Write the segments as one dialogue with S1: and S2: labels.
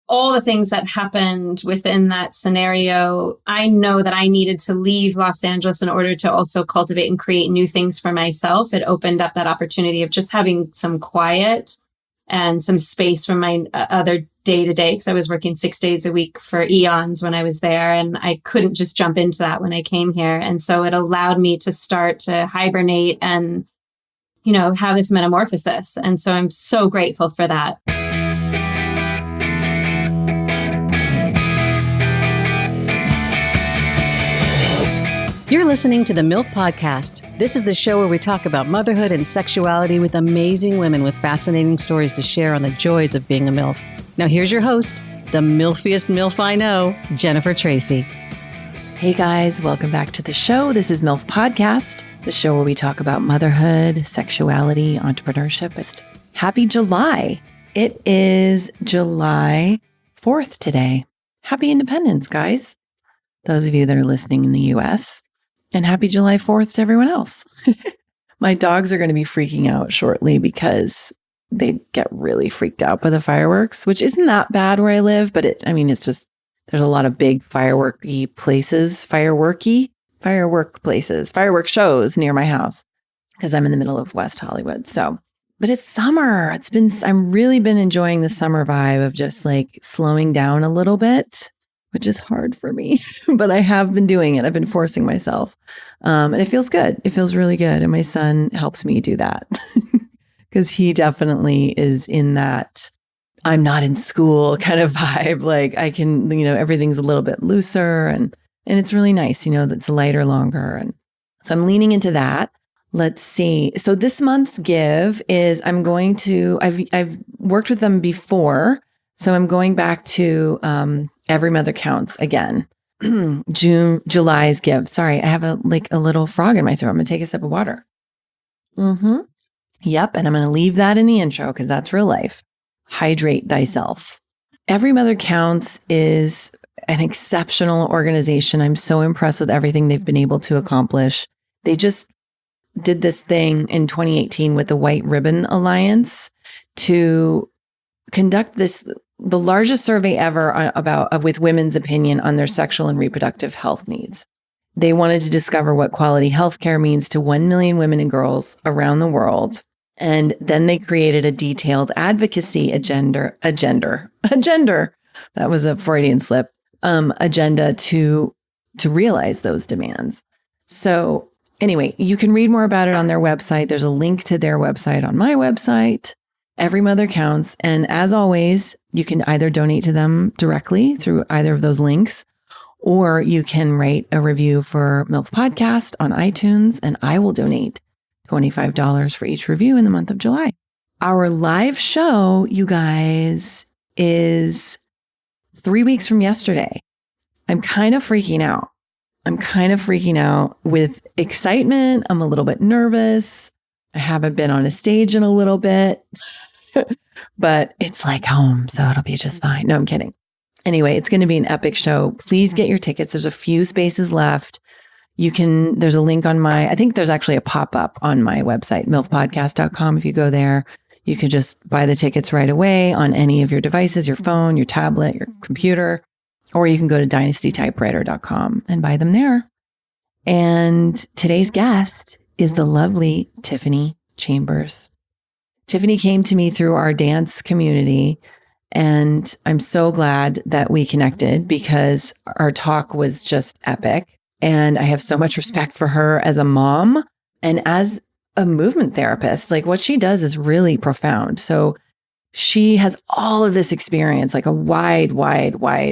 S1: all the things that happened within that scenario, I know that I needed to leave Los Angeles in order to also cultivate and create new things for myself. It opened up that opportunity of just having some quiet and some space from my other day-to-day, because I was working 6 days a week for eons when I was there, and I couldn't just jump into that when I came here. And so it allowed me to start to hibernate and, have this metamorphosis. And so I'm so grateful for that.
S2: You're listening to the MILF Podcast. This is the show where we talk about motherhood and sexuality with amazing women with fascinating stories to share on the joys of being a MILF. Now here's your host, the MILFiest MILF I know, Jennifer Tracy.
S3: Hey guys, welcome back to the show. This is MILF Podcast, the show where we talk about motherhood, sexuality, entrepreneurship. Happy July. It is July 4th today. Happy Independence, guys. Those of you that are listening in the US. And happy July 4th to everyone else. My dogs are going to be freaking out shortly because they get really freaked out by the fireworks, which isn't that bad where I live, but it's just, there's a lot of big firework shows near my house because I'm in the middle of West Hollywood. But it's summer. I'm really been enjoying the summer vibe of just like slowing down a little bit, which is hard for me, but I have been doing it. I've been forcing myself. And it feels good. It feels really good. And my son helps me do that because he definitely is in that I'm not in school kind of vibe. Like I can, everything's a little bit looser and it's really nice, that's lighter, longer. And so I'm leaning into that. Let's see. So this month's give is I've worked with them before. So I'm going back to Every Mother Counts again. July's give. Sorry, I have a little frog in my throat. I'm going to take a sip of water. Yep, and I'm going to leave that in the intro because that's real life. Hydrate thyself. Every Mother Counts is an exceptional organization. I'm so impressed with everything they've been able to accomplish. They just did this thing in 2018 with the White Ribbon Alliance to conduct the largest survey ever with women's opinion on their sexual and reproductive health needs. They wanted to discover what quality healthcare means to 1 million women and girls around the world. And then they created a detailed advocacy agenda. That was a Freudian slip. Agenda to realize those demands. So anyway, you can read more about it on their website. There's a link to their website on my website. Every Mother Counts. And as always, you can either donate to them directly through either of those links, or you can write a review for MILF Podcast on iTunes, and I will donate $25 for each review in the month of July. Our live show, you guys, is 3 weeks from yesterday. I'm kind of freaking out. With excitement. I'm a little bit nervous. I haven't been on a stage in a little bit. But it's like home, so it'll be just fine. No, I'm kidding. Anyway, it's going to be an epic show. Please get your tickets. There's a few spaces left. There's a link I think there's actually a pop-up on my website, milfpodcast.com. If you go there, you can just buy the tickets right away on any of your devices, your phone, your tablet, your computer, or you can go to dynastytypewriter.com and buy them there. And today's guest is the lovely Tiffany Chambers. Tiffany came to me through our dance community, and I'm so glad that we connected because our talk was just epic. And I have so much respect for her as a mom and as a movement therapist. Like what she does is really profound. So she has all of this experience, like a wide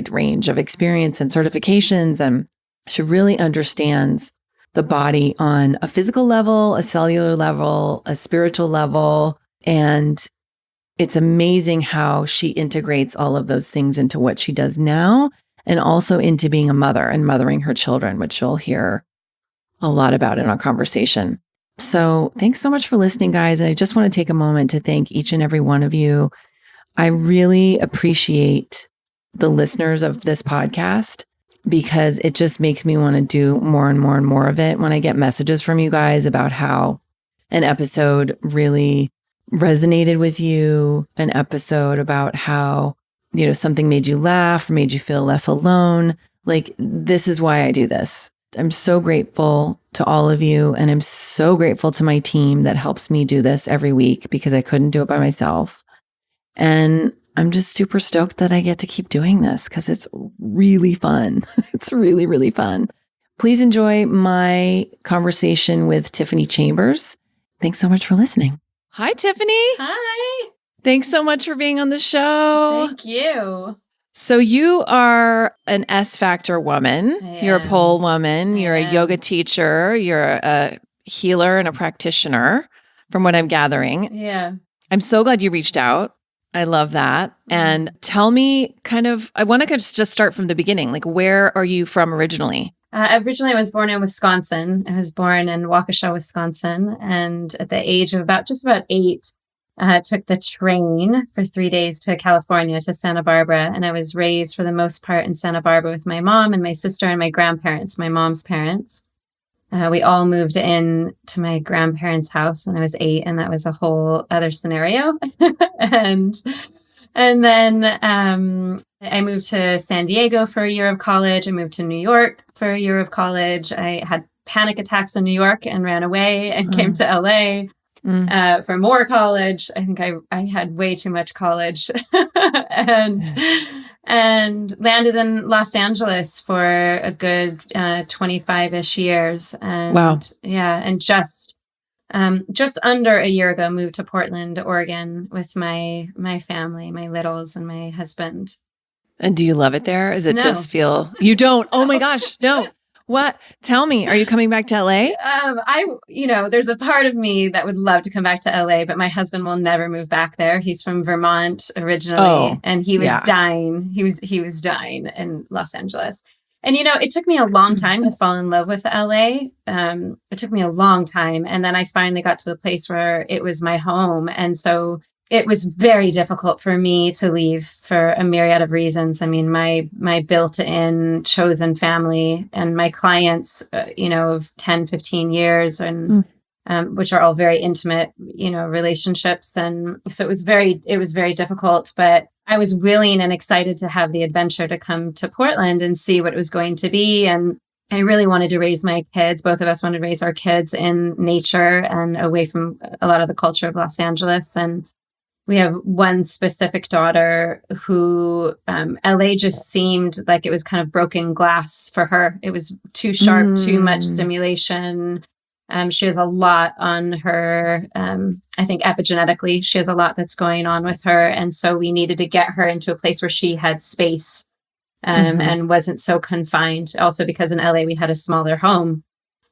S3: range of experience and certifications. And she really understands the body on a physical level, a cellular level, a spiritual level. And it's amazing how she integrates all of those things into what she does now and also into being a mother and mothering her children, which you'll hear a lot about in our conversation. So thanks so much for listening, guys. And I just want to take a moment to thank each and every one of you. I really appreciate the listeners of this podcast because it just makes me want to do more and more and more of it when I get messages from you guys about how an episode really resonated with you, an episode about how something made you laugh, made you feel less alone. Like, this is why I do this. I'm so grateful to all of you. And I'm so grateful to my team that helps me do this every week because I couldn't do it by myself. And I'm just super stoked that I get to keep doing this because it's really fun. It's really, really fun. Please enjoy my conversation with Tiffany Chambers. Thanks so much for listening. Hi, Tiffany.
S1: Hi.
S3: Thanks so much for being on the show.
S1: Thank you.
S3: So you are an S Factor woman. You're a pole woman. You're a yoga teacher. You're a healer and a practitioner, from what I'm gathering.
S1: Yeah.
S3: I'm so glad you reached out. I love that. And tell me I want to just start from the beginning. Like, where are you from originally?
S1: Originally, I was born in Wisconsin. I was born in Waukesha, Wisconsin. And at the age of about 8, took the train for 3 days to California, to Santa Barbara. And I was raised for the most part in Santa Barbara with my mom and my sister and my grandparents, my mom's parents. We all moved in to my grandparents' house when I was 8, and that was a whole other scenario. and then I moved to San Diego for a year of college. I moved to New York for a year of college. I had panic attacks in New York and ran away and came to LA for more college. I think I had way too much college and landed in Los Angeles for a good 25-ish years. And
S3: wow.
S1: Yeah. And just under a year ago, moved to Portland, Oregon with my family, my littles and my husband.
S3: And do you love it there? Is it
S1: No.
S3: just feel you don't? Oh my gosh, no. What? Tell me, are you coming back to LA?
S1: There's a part of me that would love to come back to LA, but my husband will never move back there. He's from Vermont originally, and he was dying. He was dying in Los Angeles. And, it took me a long time to fall in love with LA. It took me a long time. And then I finally got to the place where it was my home. And so it was very difficult for me to leave for a myriad of reasons. I mean, my built-in chosen family and my clients, of 10, 15 years and which are all very intimate, relationships. And so it was very difficult, but I was willing and excited to have the adventure to come to Portland and see what it was going to be. And I really wanted to raise my kids. Both of us wanted to raise our kids in nature and away from a lot of the culture of Los Angeles. And we have one specific daughter who LA just seemed like it was kind of broken glass for her. It was too sharp, too much stimulation. She has a lot on her, I think epigenetically, she has a lot that's going on with her. And so we needed to get her into a place where she had space and wasn't so confined. Also because in LA, we had a smaller home.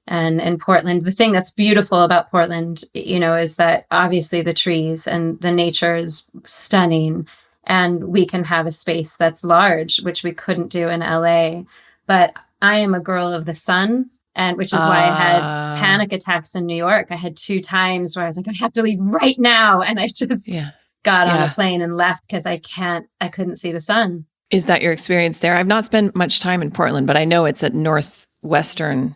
S1: And in Portland, the thing that's beautiful about Portland, is that obviously the trees and the nature is stunning, and we can have a space that's large, which we couldn't do in LA. But I am a girl of the sun, and which is why I had panic attacks in New York. I had 2 times where I was like, I have to leave right now. And I just got on a plane and left because I couldn't see the sun.
S3: Is that your experience there? I've not spent much time in Portland, but I know it's a northwestern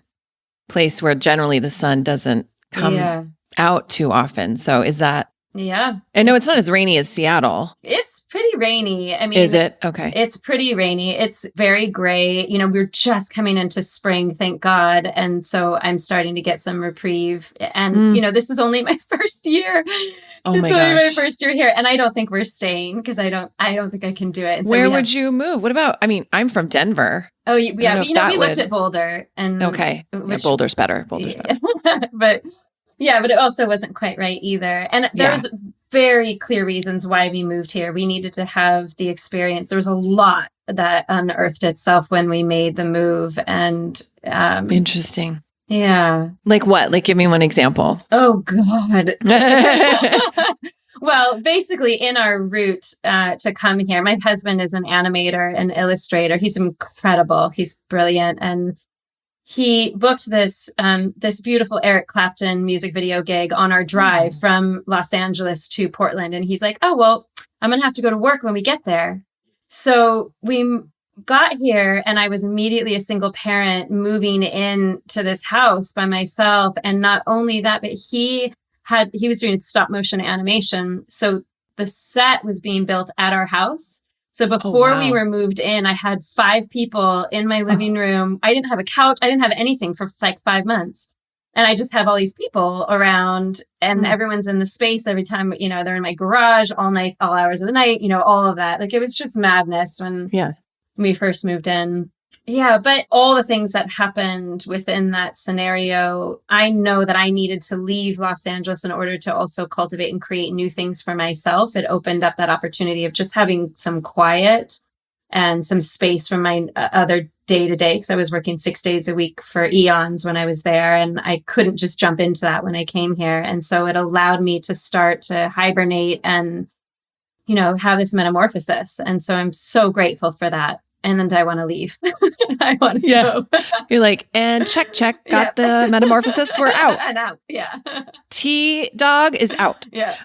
S3: place where generally the sun doesn't come out too often. So is that?
S1: Yeah.
S3: I know it's not as rainy as Seattle.
S1: It's pretty rainy. I mean,
S3: is it? Okay.
S1: It's pretty rainy. It's very gray. We're just coming into spring, thank God. And so I'm starting to get some reprieve. And, this is only my first year.
S3: Oh
S1: this
S3: my
S1: is
S3: gosh.
S1: only my first year here. And I don't think we're staying because I don't think I can do it. And so
S3: where would you move? What about, I'm from Denver.
S1: Oh, yeah. But, we looked at Boulder. And
S3: okay. Boulder's better.
S1: But it also wasn't quite right either. And there was very clear reasons why we moved here. We needed to have the experience. There was a lot that unearthed itself when we made the move. And
S3: interesting.
S1: Yeah.
S3: Like what? Like, give me one example.
S1: Oh, God. Well, basically, in our route to come here, my husband is an animator and illustrator. He's incredible. He's brilliant. And he booked this beautiful Eric Clapton music video gig on our drive from Los Angeles to Portland. And he's like, oh, well, I'm going to have to go to work when we get there. So we got here and I was immediately a single parent moving into this house by myself. And not only that, but he was doing stop motion animation. So the set was being built at our house, So before we
S3: wow.
S1: were moved in, I had 5 people in my living room. I didn't have a couch. I didn't have anything for like 5 months. And I just have all these people around, and everyone's in the space every time, they're in my garage all night, all hours of the night, all of that. Like, it was just madness when we first moved in. Yeah, but all the things that happened within that scenario, I know that I needed to leave Los Angeles in order to also cultivate and create new things for myself. It opened up that opportunity of just having some quiet and some space from my other day-to-day, because I was working 6 days a week for eons when I was there, and I couldn't just jump into that when I came here. And so it allowed me to start to hibernate and, have this metamorphosis. And so I'm so grateful for that. And then I want to leave. I want to go.
S3: You're like, and check, got the metamorphosis. We're out.
S1: And out. Yeah.
S3: T-Dog is out.
S1: Yeah.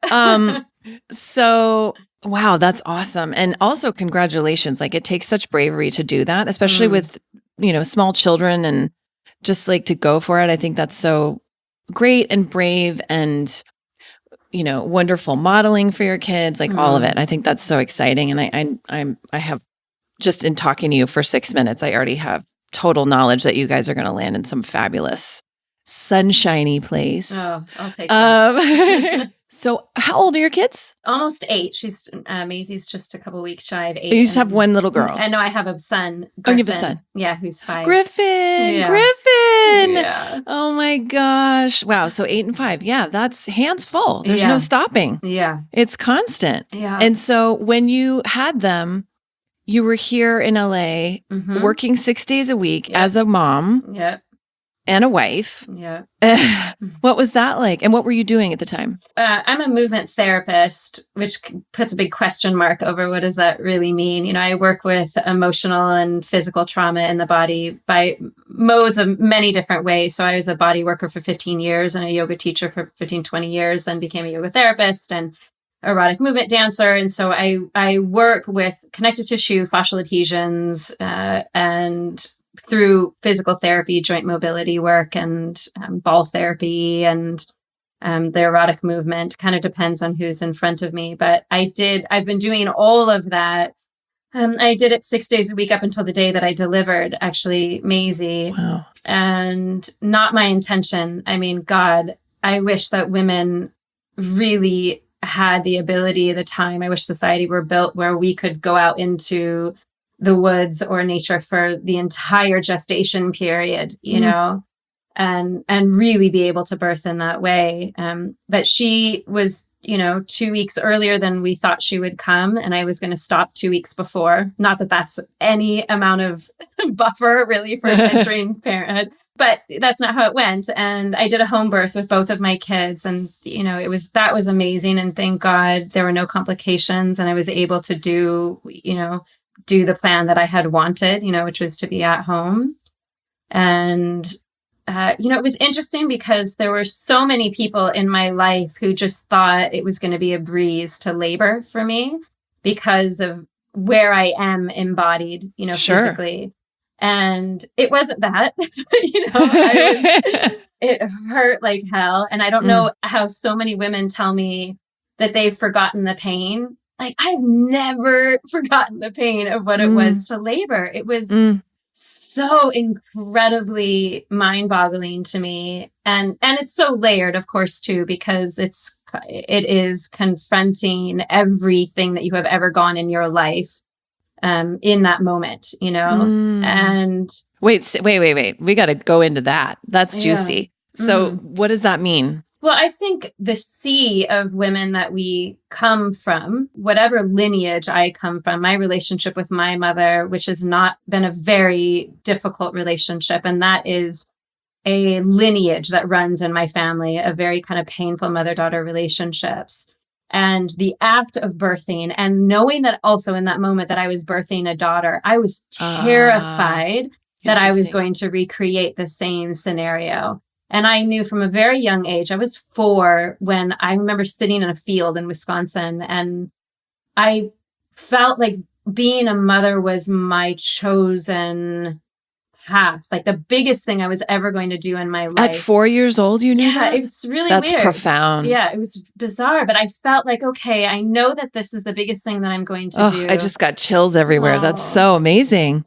S3: So, wow, that's awesome. And also congratulations. Like, it takes such bravery to do that, especially with, small children, and just like to go for it. I think that's so great and brave and, wonderful modeling for your kids, like all of it. I think that's so exciting. And I have, just in talking to you for 6 minutes, I already have total knowledge that you guys are going to land in some fabulous, sunshiny place.
S1: Oh, I'll take that.
S3: So how old are your kids?
S1: Almost 8. She's Maisie's just a couple weeks shy of 8.
S3: You just have one little girl.
S1: I know I have a son. Griffin.
S3: Oh, you have a son.
S1: Yeah, who's 5.
S3: Griffin.
S1: Yeah.
S3: Griffin.
S1: Yeah.
S3: Oh my gosh. Wow. So 8 and 5. Yeah, that's hands full. There's no stopping.
S1: Yeah.
S3: It's constant.
S1: Yeah.
S3: And so when you had them, you were here in LA working 6 days a week as a mom and a wife.
S1: Yeah.
S3: What was that like? And what were you doing at the time?
S1: I'm a movement therapist, which puts a big question mark over what does that really mean. I work with emotional and physical trauma in the body by modes of many different ways. So I was a body worker for 15 years and a yoga teacher for 15, 20 years, and became a yoga therapist and erotic movement dancer. And so I work with connective tissue, fascial adhesions, and through physical therapy, joint mobility work, and ball therapy, and the erotic movement. Kind of depends on who's in front of me. But I've been doing all of that. I did it 6 days a week up until the day that I delivered, actually, Maisie.
S3: Wow.
S1: And not my intention. I mean, God, I wish that women really had the ability, the time. I wish society were built where we could go out into the woods or nature for the entire gestation period, and really be able to birth in that way. But she was, 2 weeks earlier than we thought she would come, and I was going to stop 2 weeks before. Not that that's any amount of buffer really for entering parenthood, but that's not how it went. And I did a home birth with both of my kids, and that was amazing. And thank God there were no complications, and I was able to do the plan that I had wanted, which was to be at home. And it was interesting because there were so many people in my life who just thought it was going to be a breeze to labor for me because of where I am embodied, physically. And it wasn't that, it hurt like hell. And I don't know how so many women tell me that they've forgotten the pain. Like, I've never forgotten the pain of what it was to labor. It was so incredibly mind-boggling to me. And it's so layered, of course, too, because it is confronting everything that you have ever gone in your life in that moment, and
S3: wait. We got to go into that. That's juicy. So what does that mean?
S1: Well, I think the sea of women that we come from, whatever lineage I come from, my relationship with my mother, which has not been a very difficult relationship, and that is a lineage that runs in my family, a very kind of painful mother-daughter relationships. And the act of birthing, and knowing that also in that moment that I was birthing a daughter, I was terrified that I was going to recreate the same scenario. And I knew from a very young age, I was 4 when I remember sitting in a field in Wisconsin, and I felt like being a mother was my chosen path, like the biggest thing I was ever going to do in my life.
S3: At 4 years old, you knew that?
S1: It was really
S3: That's
S1: weird.
S3: profound.
S1: Yeah, it was bizarre, but I felt like, okay, I know that this is the biggest thing that I'm going to do.
S3: I just got chills everywhere. That's so amazing.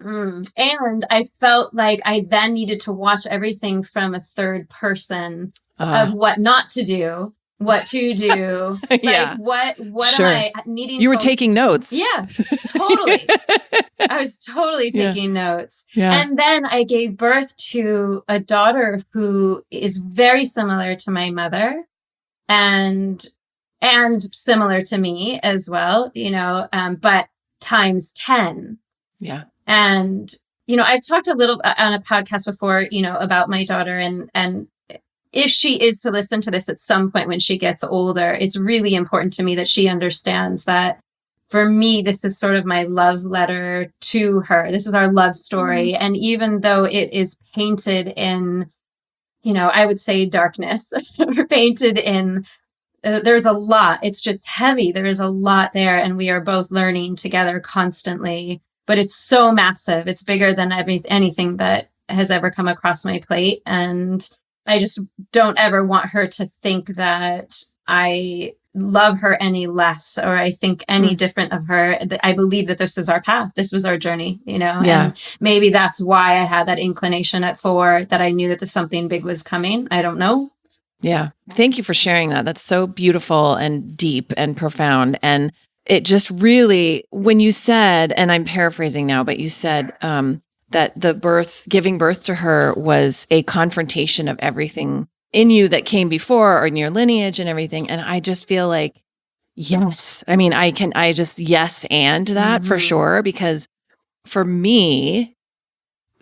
S1: And I felt like I then needed to watch everything from a third person of what not to do, what to do, like what
S3: sure.
S1: am I needing?
S3: You were taking notes.
S1: Yeah, totally. I was totally taking notes.
S3: Yeah.
S1: And then I gave birth to a daughter who is very similar to my mother and similar to me as well, but times 10.
S3: Yeah.
S1: And, I've talked a little on a podcast before, about my daughter and if she is to listen to this at some point when she gets older, it's really important to me that she understands that for me, this is sort of my love letter to her. This is our love story. And even though it is painted in, I would say darkness, or painted in, there's a lot. It's just heavy. There is a lot there. And we are both learning together constantly. But it's so massive. It's bigger than anything that has ever come across my plate. And I just don't ever want her to think that I love her any less or I think any different of her. I believe that this is our path. This was our journey, and maybe that's why I had that inclination at 4 that I knew that something big was coming. I don't know.
S3: Yeah. Thank you for sharing that. That's so beautiful and deep and profound. And it just really, when you said, and I'm paraphrasing now, but you said, that giving birth to her was a confrontation of everything in you that came before or in your lineage and everything. And I just feel like, yes, I mean, I just yes and that for sure, because for me,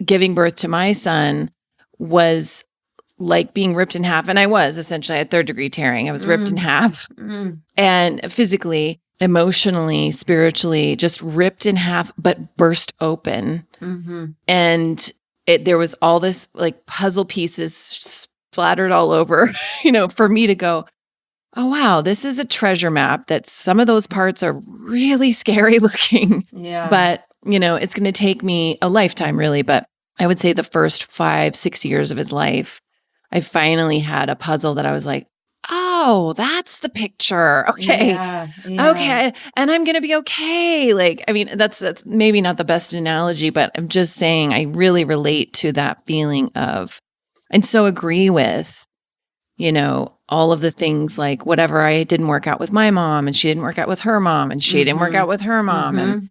S3: giving birth to my son was like being ripped in half. And I was essentially at 3rd degree tearing. I was ripped in half and physically, emotionally, spiritually, just ripped in half, but burst open. And there was all this like puzzle pieces splattered all over, for me to go, oh, wow, this is a treasure map that some of those parts are really scary looking.
S1: Yeah.
S3: But, it's going to take me a lifetime really. But I would say the first 5-6 years of his life, I finally had a puzzle that I was like, oh, that's the picture. Okay.
S1: Yeah.
S3: Okay. And I'm going to be okay. Like, I mean, that's maybe not the best analogy, but I'm just saying I really relate to that feeling of, and so agree with, all of the things like whatever I didn't work out with my mom and she didn't work out with her mom and she didn't work out with her mom. And,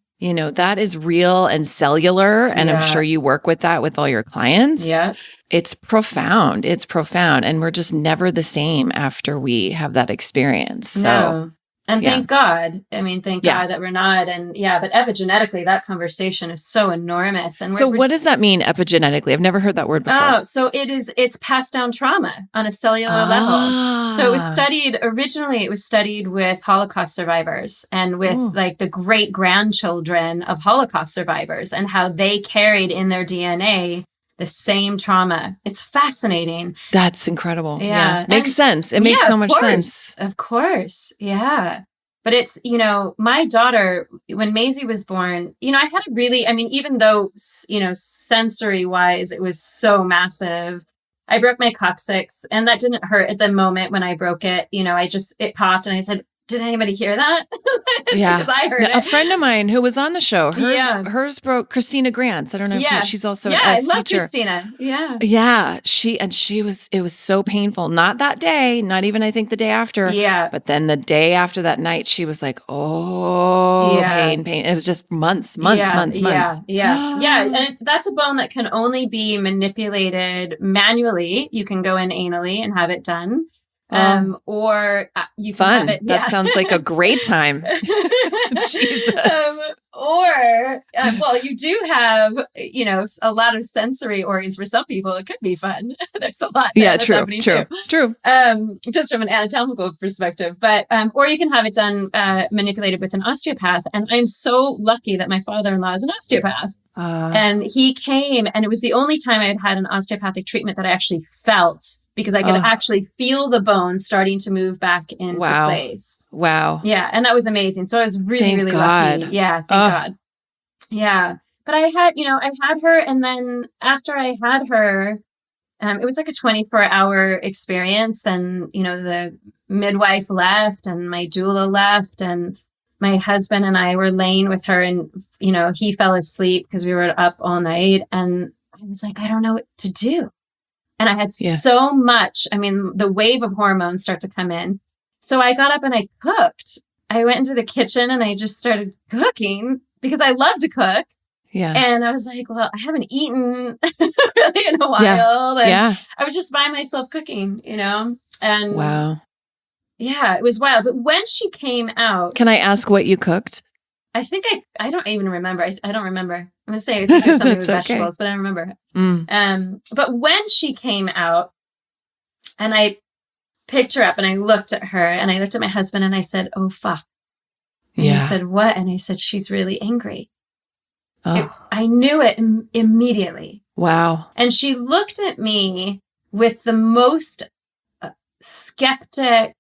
S3: that is real and cellular. And I'm sure you work with that with all your clients.
S1: Yeah.
S3: It's profound. It's profound. And we're just never the same after we have that experience. So,
S1: no. And thank God. I mean, thank God that we're not. And but epigenetically, that conversation is so enormous. And
S3: so what does that mean epigenetically? I've never heard that word before.
S1: Oh, so it's passed down trauma on a cellular level. So it was studied, originally it was studied with Holocaust survivors and with like the great grandchildren of Holocaust survivors and how they carried in their DNA the same trauma. It's fascinating.
S3: That's incredible.
S1: Yeah.
S3: Makes sense. It makes so much sense.
S1: Of course. Yeah. But it's, my daughter, when Maisie was born, I had a really, even though, sensory wise, it was so massive. I broke my coccyx and that didn't hurt at the moment when I broke it. It popped and I said, did anybody hear that?
S3: Yeah.
S1: Because I heard it.
S3: A friend of mine who was on the show, hers broke, Christina Grants. I don't know if she's also an S teacher.
S1: I love Christina. Yeah.
S3: Yeah. It was so painful. Not that day, not even I think the day after.
S1: Yeah.
S3: But then the day after that night, she was like, pain. It was just months.
S1: Yeah. And that's a bone that can only be manipulated manually. You can go in anally and have it done. Or you can have it.
S3: That sounds like a great time. Jesus.
S1: You do have, a lot of sensory organs for some people. It could be fun. There's a lot. That's happening too.
S3: True.
S1: Just from an anatomical perspective, but, or you can have it done, manipulated with an osteopath. And I'm so lucky that my father-in-law is an osteopath. And he came, and it was the only time I had had an osteopathic treatment that I actually felt, because I could actually feel the bone starting to move back into place. Wow. Yeah. And that was amazing. So I was really, really lucky. Yeah. Thank God. Yeah. But I had her. And then after I had her, it was like a 24-hour experience. And, the midwife left and my doula left and my husband and I were laying with her and, he fell asleep because we were up all night. And I was like, I don't know what to do. And I had so much, the wave of hormones start to come in. So I got up and I cooked. I went into the kitchen and I just started cooking because I love to cook.
S3: Yeah.
S1: And I was like, well, I haven't eaten really in a while. And I was just by myself cooking, and
S3: wow.
S1: Yeah, it was wild. But when she came out.
S3: Can I ask what you cooked?
S1: I think I don't even remember. I don't remember. I'm going to say I think it's something with vegetables, but I don't remember. But when she came out and I picked her up and I looked at her and I looked at my husband and I said, oh, fuck. And he said, what? And I said, she's really angry. I knew it immediately.
S3: Wow.
S1: And she looked at me with the most skeptic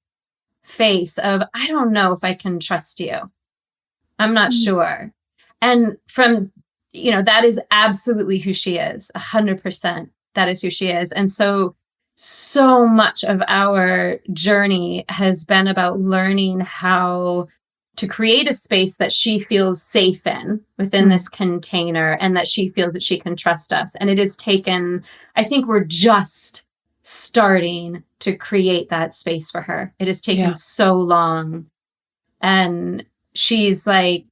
S1: face of, I don't know if I can trust you. I'm not sure. And from, that is absolutely who she is. 100%. That is who she is. And so much of our journey has been about learning how to create a space that she feels safe in within this container and that she feels that she can trust us. And it has taken, I think we're just starting to create that space for her. It has taken so long. And she's like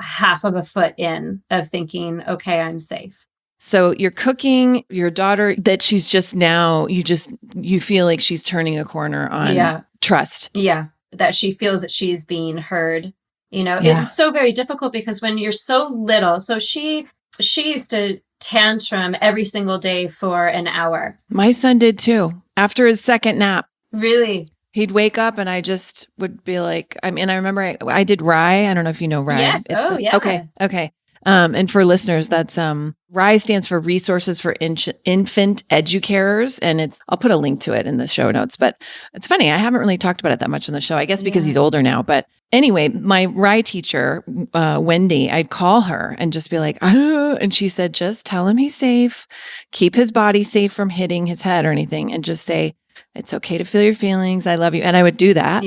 S1: half of a foot in of thinking, okay, I'm safe.
S3: So you're cooking your daughter that she's just now, you feel like she's turning a corner on trust.
S1: Yeah. That she feels that she's being heard. It's so very difficult because when you're so little, so she used to tantrum every single day for an hour.
S3: My son did too. After his second nap.
S1: Really?
S3: He'd wake up and I just would be like, I remember I did rye. I don't know if you know rye.
S1: Yes. Yeah.
S3: Okay. And for listeners, that's RIE stands for Resources for Infant Educators, and I'll put a link to it in the show notes. But it's funny, I haven't really talked about it that much in the show. I guess because he's older now. But anyway, my RIE teacher, Wendy, I'd call her and just be like, and she said, just tell him he's safe, keep his body safe from hitting his head or anything, and just say, it's okay to feel your feelings. I love you. And I would do that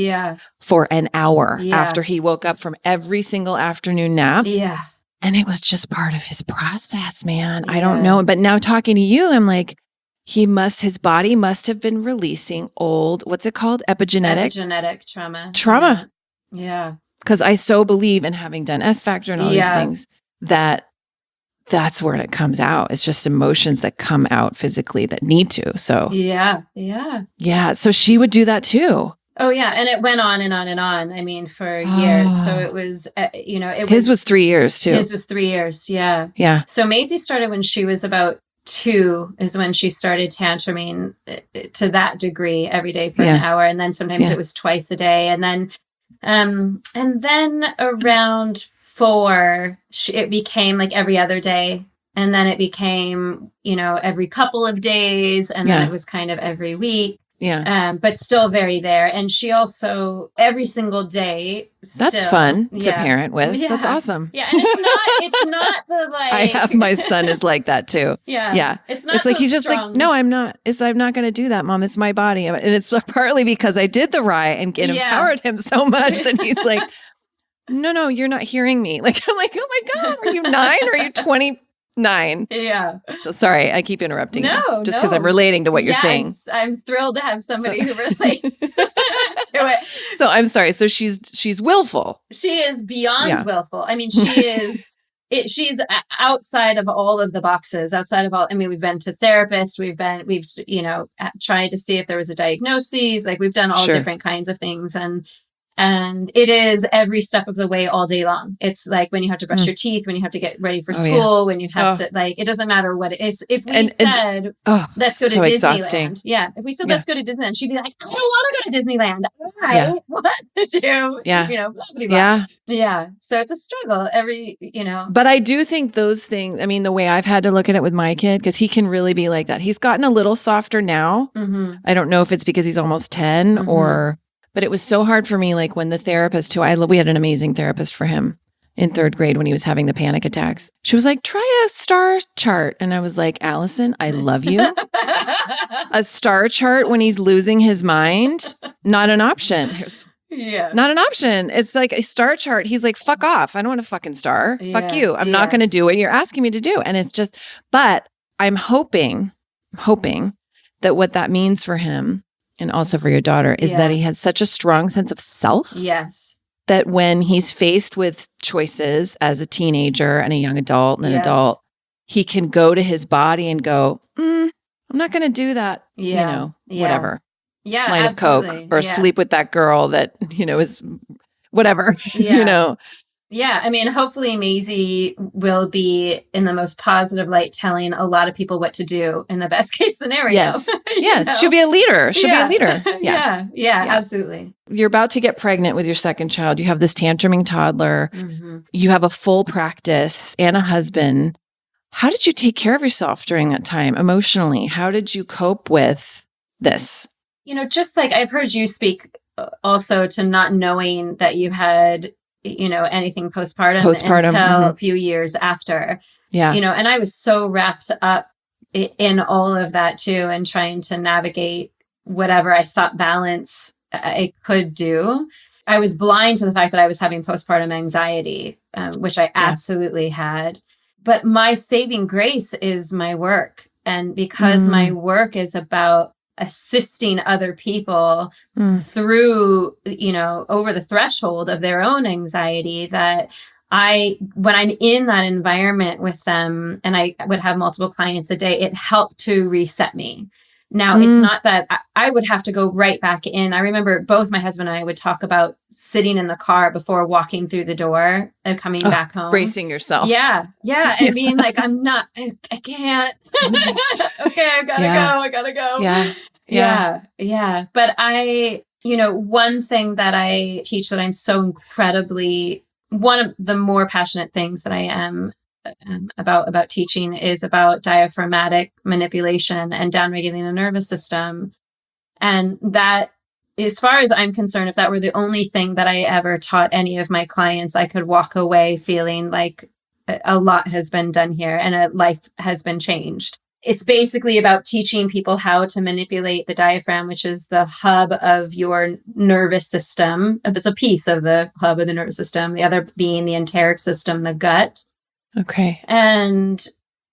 S3: for an hour after he woke up from every single afternoon nap.
S1: Yeah.
S3: And it was just part of his process, man. I don't know. But now talking to you, I'm like, his body must have been releasing old, what's it called?
S1: Epigenetic trauma.
S3: Trauma.
S1: Yeah.
S3: Because I so believe in having done S Factor and all these things that's where it comes out. It's just emotions that come out physically that need to. So yeah. So she would do that too.
S1: Oh yeah, and it went on and on and on. For years. So it was,
S3: his was 3 years too.
S1: His was 3 years. Yeah.
S3: Yeah.
S1: So Maisie started when she was about 2 is when she started tantruming to that degree every day for an hour. And then sometimes it was twice a day. And then around 4, it became like every other day. And then it became, every couple of days. And then it was kind of every week.
S3: Yeah.
S1: But still very there. And she also, every single day.
S3: That's fun to parent with. Yeah. That's awesome.
S1: Yeah. And it's not the like.
S3: I have my son is like that too.
S1: Yeah.
S3: Yeah.
S1: It's not
S3: like, he's just like, no, I'm not. I'm not going to do that, Mom. It's my body. And it's partly because I did the RIE and it empowered him so much that he's like, no, you're not hearing me. Like, I'm like, oh my God, are you 9 or are you 29?
S1: Yeah.
S3: So sorry, I keep interrupting you. Just because
S1: no.
S3: I'm relating to what you're saying.
S1: I'm thrilled to have somebody who relates to it.
S3: So I'm sorry. So she's willful.
S1: She is beyond willful. She's outside of all of the boxes, outside of all, we've been to therapists, we've tried to see if there was a diagnosis, like we've done all different kinds of things. And it is every step of the way all day long. It's like when you have to brush your teeth, when you have to get ready for school, when you have to, like, it doesn't matter what it is. If we said, let's go to Disneyland.
S3: Exhausting.
S1: Yeah. If we said, let's go to Disneyland, she'd be like, I don't want to go to Disneyland. I want to do, blah, blah, blah. Yeah. So it's a struggle
S3: But I do think those things, the way I've had to look at it with my kid, because he can really be like that. He's gotten a little softer now. Mm-hmm. I don't know if it's because he's almost 10 but it was so hard for me, like when the therapist we had an amazing therapist for him. in 3rd grade when he was having the panic attacks. She was like, try a star chart. And I was like, Allison, I love you. A star chart when he's losing his mind? Not an option.
S1: Yeah.
S3: Not an option. It's like a star chart. He's like, fuck off. I don't want a fucking star. Fuck you. I'm not going to do what you're asking me to do. And it's just, but I'm hoping that what that means for him and also for your daughter is that he has such a strong sense of self.
S1: Yes.
S3: That when he's faced with choices as a teenager and a young adult and an adult, he can go to his body and go, I'm not going to do that, whatever.
S1: Yeah,
S3: line
S1: absolutely.
S3: of coke or sleep with that girl that, is whatever,
S1: Yeah. I mean, hopefully Maisie will be in the most positive light, telling a lot of people what to do in the best case scenario.
S3: Yes. Yes. She'll be a leader. She'll be a leader.
S1: Yeah, absolutely.
S3: You're about to get pregnant with your 2nd child. You have this tantruming toddler. Mm-hmm. You have a full practice and a husband. How did you take care of yourself during that time emotionally? How did you cope with this?
S1: Just like I've heard you speak also to not knowing that you had anything postpartum until a few years after. Yeah. And I was so wrapped up in all of that too, and trying to navigate whatever I thought balance I could do. I was blind to the fact that I was having postpartum anxiety, which I absolutely had. But my saving grace is my work. And because my work is about assisting other people through, over the threshold of their own anxiety, that when I'm in that environment with them, and I would have multiple clients a day, it helped to reset me. Now, it's not that I would have to go right back in. I remember both my husband and I would talk about sitting in the car before walking through the door and coming back home.
S3: Bracing yourself.
S1: Yeah. And being like, I can't. Okay, I gotta go. Yeah. But one thing that I teach that I'm so incredibly, one of the more passionate things that I am about teaching is about diaphragmatic manipulation and downregulating the nervous system. And that, as far as I'm concerned, if that were the only thing that I ever taught any of my clients, I could walk away feeling like a lot has been done here and a life has been changed. It's basically about teaching people how to manipulate the diaphragm, which is the hub of your nervous system. It's a piece of the hub of the nervous system, the other being the enteric system, the gut.
S3: Okay.
S1: And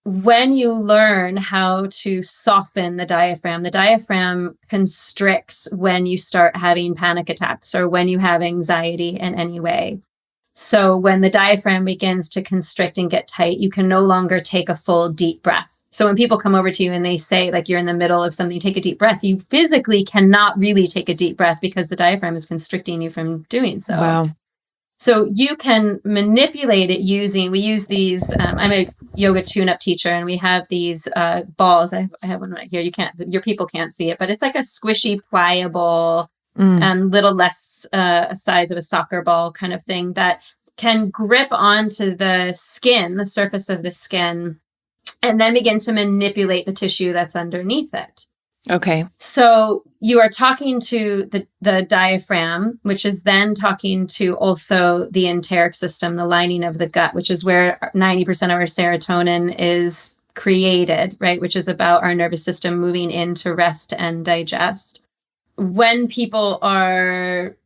S1: when you learn how to soften the diaphragm constricts when you start having panic attacks or when you have anxiety in any way. So when the diaphragm begins to constrict and get tight, you can no longer take a full deep breath. So when people come over to you and they say, like, you're in the middle of something, take a deep breath, you physically cannot really take a deep breath because the diaphragm is constricting you from doing so.
S3: Wow.
S1: So you can manipulate it we use these, I'm a yoga tune-up teacher, and we have these balls. I have one right here. Your people can't see it, but it's like a squishy, pliable, little less size of a soccer ball kind of thing that can grip onto the skin, the surface of the skin, and then begin to manipulate the tissue that's underneath it.
S3: Okay. So
S1: you are talking to the diaphragm, which is then talking to also the enteric system, the lining of the gut, which is where 90% of our serotonin is created, right? Which is about our nervous system moving in to rest and digest. When people are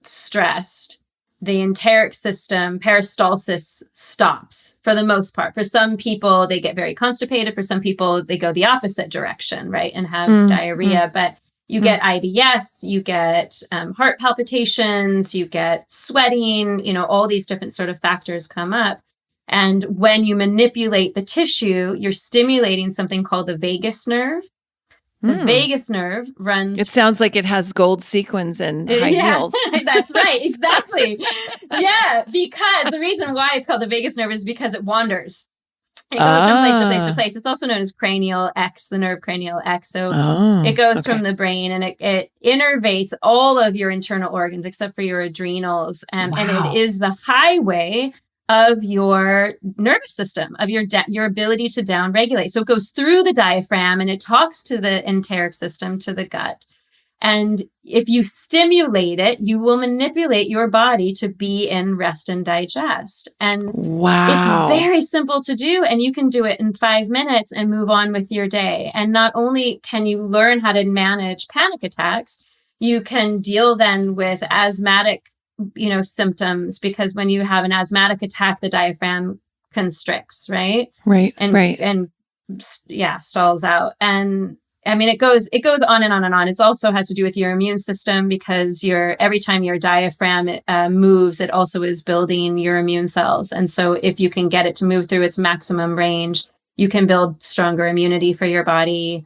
S1: stressed, the enteric system, peristalsis, stops for the most part. For some people, they get very constipated. For some people, they go the opposite direction, right? And have diarrhea. But you get IBS, you get heart palpitations, you get sweating, all these different sort of factors come up. And when you manipulate the tissue, you're stimulating something called the vagus nerve. The vagus nerve runs...
S3: It sounds like it has gold sequins and high heels.
S1: That's right. Exactly. Yeah. Because the reason why it's called the vagus nerve is because it wanders. It goes from place to place to place. It's also known as cranial X, the nerve cranial X. So it goes from the brain, and it innervates all of your internal organs except for your adrenals. And it is the highway of your nervous system, of your ability to downregulate. So it goes through the diaphragm and it talks to the enteric system, to the gut. And if you stimulate it, you will manipulate your body to be in rest and digest. And
S3: wow,
S1: it's very simple to do. And you can do it in 5 minutes and move on with your day. And not only can you learn how to manage panic attacks, you can deal then with asthmatic, symptoms, because when you have an asthmatic attack, the diaphragm constricts, right?
S3: Right.
S1: And stalls out. And I mean, it goes on and on and on. It also has to do with your immune system, because every time your diaphragm moves, it also is building your immune cells. And so if you can get it to move through its maximum range, you can build stronger immunity for your body.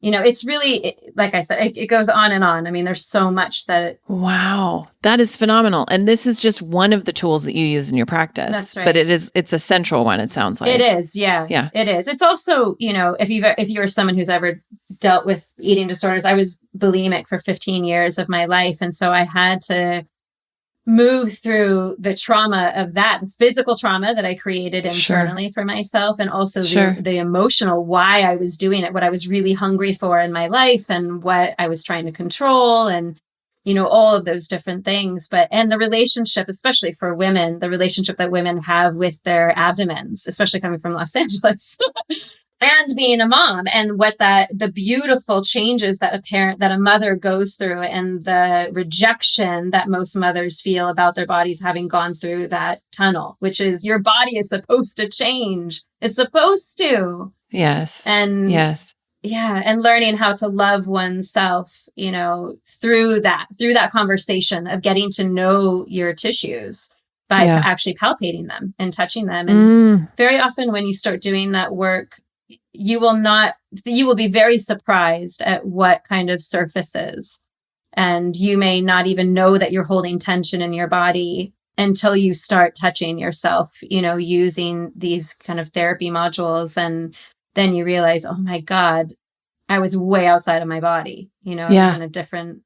S1: It's really, like I said, it goes on and on. I mean, there's so much that.
S3: Wow. That is phenomenal. And this is just one of the tools that you use in your practice.
S1: That's right.
S3: But it's a central one, it sounds like.
S1: It is. Yeah. Yeah. It is. It's also, if you're someone who's ever dealt with eating disorders, I was bulimic for 15 years of my life. And so I had to move through the trauma of that, the physical trauma that I created internally for myself, and also the emotional, why I was doing it, what I was really hungry for in my life, and what I was trying to control, and, all of those different things. And the relationship, especially for women, the relationship that women have with their abdomens, especially coming from Los Angeles. And being a mom, and what the beautiful changes that a mother goes through, and the rejection that most mothers feel about their bodies having gone through that tunnel, which is your body is supposed to change. It's supposed to.
S3: Yes.
S1: And
S3: yes.
S1: Yeah. And learning how to love oneself, through that conversation of getting to know your tissues by actually palpating them and touching them. And very often when you start doing that work, you will be very surprised at what kind of surfaces. And you may not even know that you're holding tension in your body until you start touching yourself, using these kind of therapy modules. And then you realize, oh my God, I was way outside of my body. I was in a different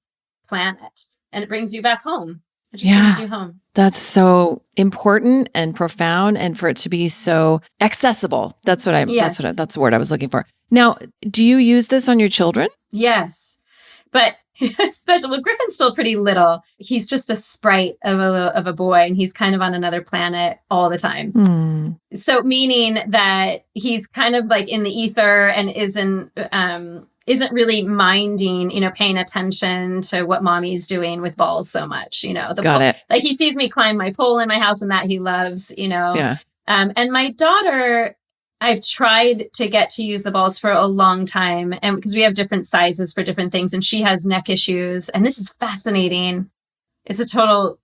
S1: planet, and it brings you back home. It just brings you home.
S3: That's so important and profound, and for it to be so accessible. That's the word I was looking for. Now, do you use this on your children?
S1: Yes. But Griffin's still pretty little. He's just a sprite of a boy, and he's kind of on another planet all the time. So meaning that he's kind of like in the ether and isn't really minding, paying attention to what mommy's doing with balls so much,
S3: Got it.
S1: Like he sees me climb my pole in my house, and that he loves, Yeah. And my daughter, I've tried to get to use the balls for a long time, and because we have different sizes for different things, and she has neck issues, and this is fascinating. It's a total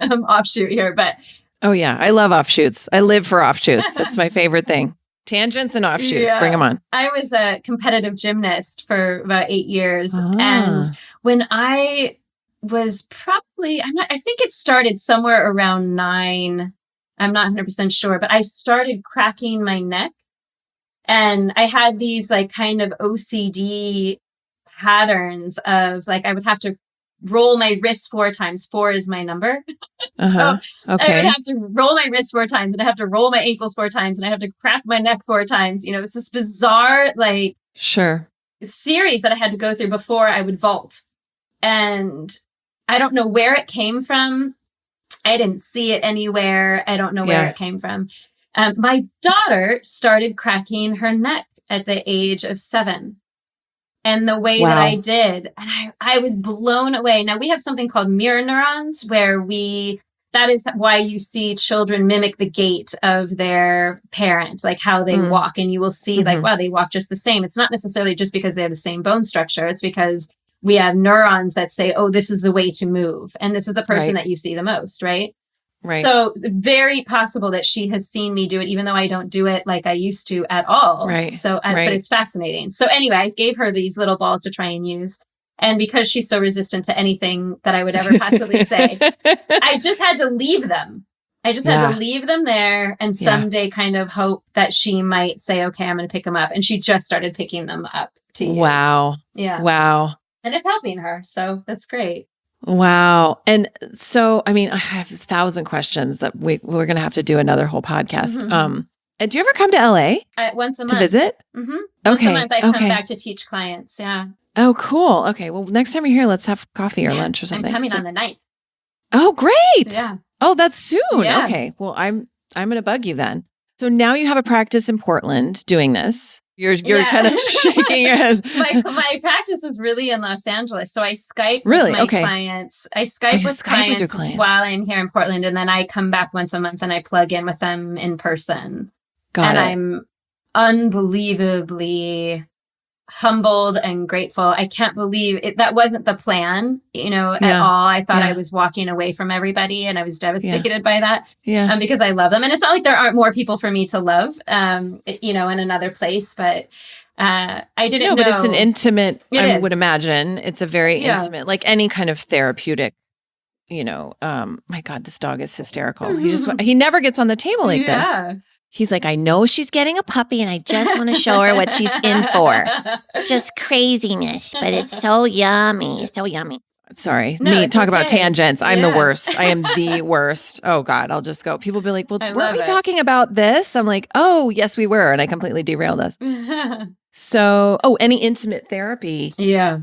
S1: offshoot here, but.
S3: Oh yeah. I love offshoots. I live for offshoots. That's my favorite thing. Tangents and offshoots. Yeah. Bring them on.
S1: I was a competitive gymnast for about 8 years. And when I was I think it started somewhere around 9. I'm not 100% sure, but I started cracking my neck, and I had these like kind of OCD patterns of like, I would have to roll my wrist 4 times. 4 is my number. So
S3: okay.
S1: I would have to roll my wrist 4 times, and I have to roll my ankles 4 times, and I have to crack my neck 4 times. It's this bizarre, series that I had to go through before I would vault. And I don't know where it came from. I didn't see it anywhere. I don't know where it came from. My daughter started cracking her neck at the age of 7. And the way that I did, and I was blown away. Now, we have something called mirror neurons, where that is why you see children mimic the gait of their parent, like how they walk. And you will see like, wow, they walk just the same. It's not necessarily just because they have the same bone structure. It's because we have neurons that say, oh, this is the way to move. And this is the person that you see the most, right? Right. So very possible that she has seen me do it, even though I don't do it like I used to at all.
S3: Right.
S1: So, but it's fascinating. So anyway, I gave her these little balls to try and use. And because she's so resistant to anything that I would ever possibly say, I just had to leave them. I just had to leave them there, and someday kind of hope that she might say, okay, I'm going to pick them up. And she just started picking them up to use.
S3: Wow.
S1: Yeah.
S3: Wow.
S1: And it's helping her. So that's great.
S3: Wow. And so, I mean, I have 1,000 questions that we're going to have to do another whole podcast. And do you ever come to LA?
S1: Once a month.
S3: To visit?
S1: Once a month I come back to teach clients. Yeah.
S3: Oh, cool. Okay. Well, next time you're here, let's have coffee or lunch or something.
S1: I'm coming on the 9th.
S3: Oh, great.
S1: Yeah.
S3: Oh, that's soon.
S1: Yeah.
S3: Okay. Well, I'm going to bug you then. So now you have a practice in Portland doing this. You're kind of shaking your head.
S1: My practice is really in Los Angeles. So I Skype
S3: Really?
S1: with my clients. I Skype with clients while I'm here in Portland. And then I come back once a month and I plug in with them in person.
S3: Got it.
S1: I'm unbelievably humbled and grateful. I can't believe it. That wasn't the plan, at all. I thought I was walking away from everybody and I was devastated by that. Yeah. Because I love them. And it's not like there aren't more people for me to love, in another place, but I didn't know.
S3: But it's an intimate, would imagine. It's a very intimate, like any kind of therapeutic, my God, this dog is hysterical. He never gets on the table like this. He's like, I know she's getting a puppy and I just want to show her what she's in for. Just craziness, but it's so yummy. So yummy. Sorry. Talk about tangents. I'm the worst. I am the worst. Oh God, I'll just go. People be like, well, weren't we talking about this? I'm like, oh, yes, we were. And I completely derailed us. So, any intimate therapy. Yeah.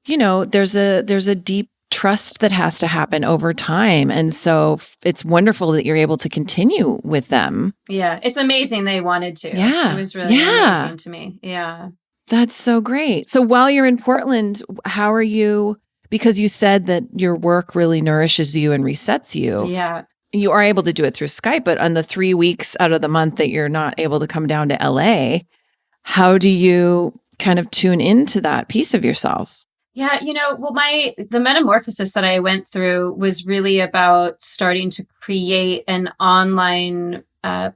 S3: There's a deep trust that has to happen over time. And so it's wonderful that you're able to continue with them.
S1: Yeah. It's amazing they wanted to.
S3: Yeah.
S1: It was really amazing to me. Yeah.
S3: That's so great. So while you're in Portland, how are you, because you said that your work really nourishes you and resets you.
S1: Yeah.
S3: You are able to do it through Skype, but on the 3 weeks out of the month that you're not able to come down to LA, how do you kind of tune into that piece of yourself?
S1: Yeah, the metamorphosis that I went through was really about starting to create an online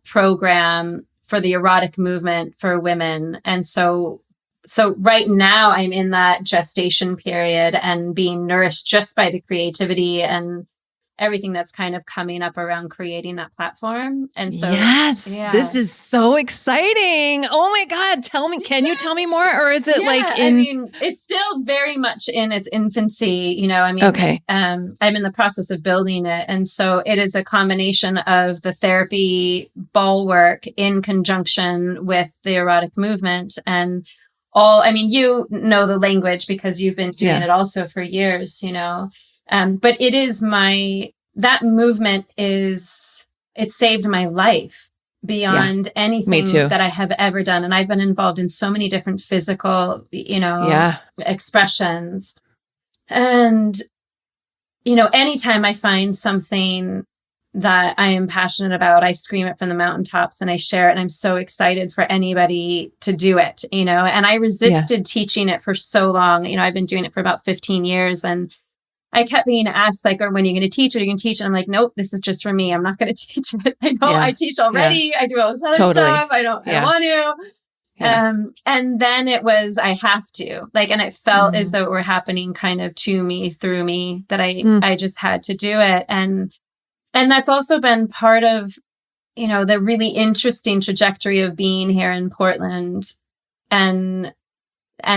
S1: program for the erotic movement for women. And so right now I'm in that gestation period and being nourished just by the creativity and everything that's kind of coming up around creating that platform. And so,
S3: this is so exciting. Oh my God. Tell me, can you tell me more? Or is it
S1: it's still very much in its infancy, okay. I'm in the process of building it. And so it is a combination of the therapy ball work in conjunction with the erotic movement and the language because you've been doing it also for years, but it is that movement it saved my life beyond anything that I have ever done. And I've been involved in so many different physical, expressions. And, anytime I find something that I am passionate about, I scream it from the mountaintops and I share it. And I'm so excited for anybody to do it, and I resisted teaching it for so long. I've been doing it for about 15 years and I kept being asked, like, when are you going to teach it? Are you going to teach it? I'm like, nope, this is just for me. I'm not going to teach it. I know I teach already. I do all this other stuff. I don't want to. Yeah. And then it was, I have to, and it felt as though it were happening kind of to me, through me, that I just had to do it. And that's also been part of, the really interesting trajectory of being here in Portland and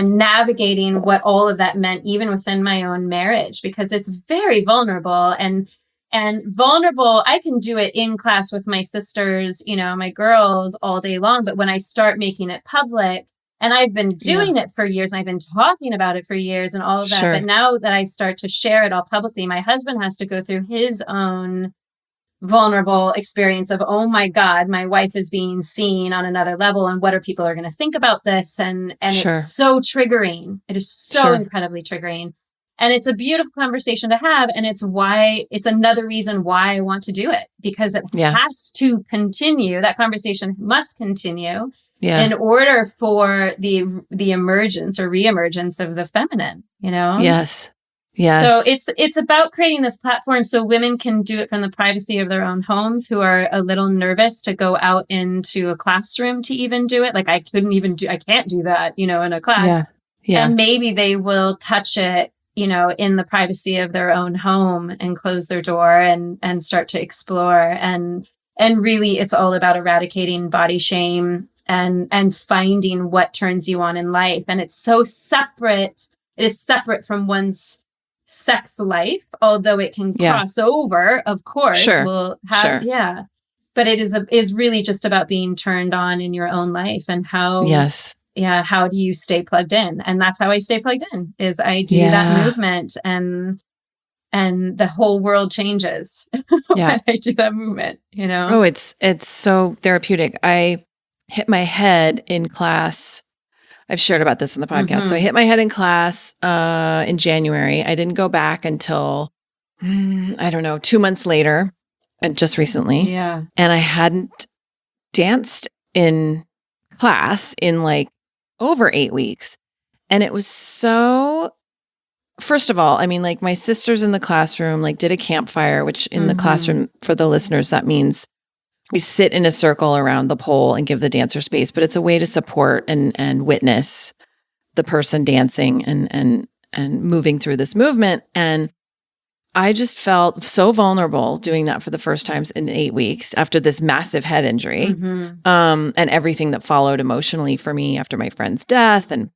S1: navigating what all of that meant, even within my own marriage, because it's very vulnerable and vulnerable. I can do it in class with my sisters, my girls all day long. But when I start making it public, and I've been doing it for years and I've been talking about it for years and all of that. But now that I start to share it all publicly, my husband has to go through his own vulnerable experience of, oh my God, my wife is being seen on another level. And what are people are going to think about this? And it's so triggering. It is so incredibly triggering. And it's a beautiful conversation to have. And it's another reason why I want to do it, because it has to continue. That conversation must continue in order for the emergence or reemergence of the feminine,
S3: Yes.
S1: So it's about creating this platform so women can do it from the privacy of their own homes who are a little nervous to go out into a classroom to even do it. Like I can't do that, in a class. Yeah. And maybe they will touch it, in the privacy of their own home and close their door and start to explore. And really it's all about eradicating body shame and finding what turns you on in life. And it's so separate. It is separate from one's sex life, although it can cross over, of course. We'll have, but it is really just about being turned on in your own life and how how do you stay plugged in? And that's how I stay plugged in, is I do that movement, and the whole world changes when I do that movement,
S3: Oh, it's so therapeutic. I hit my head in class. I've shared about this on the podcast. So I hit my head in class in January. I didn't go back until, I don't know, 2 months later, and just recently.
S1: Yeah.
S3: And I hadn't danced in class in like over 8 weeks. And it was so, first of all, I mean, like my sisters in the classroom, like did a campfire, which in the classroom, for the listeners, that means we sit in a circle around the pole and give the dancer space, but it's a way to support and witness the person dancing and moving through this movement. And I just felt so vulnerable doing that for the first time in 8 weeks after this massive head injury, and everything that followed emotionally for me after my friend's death. And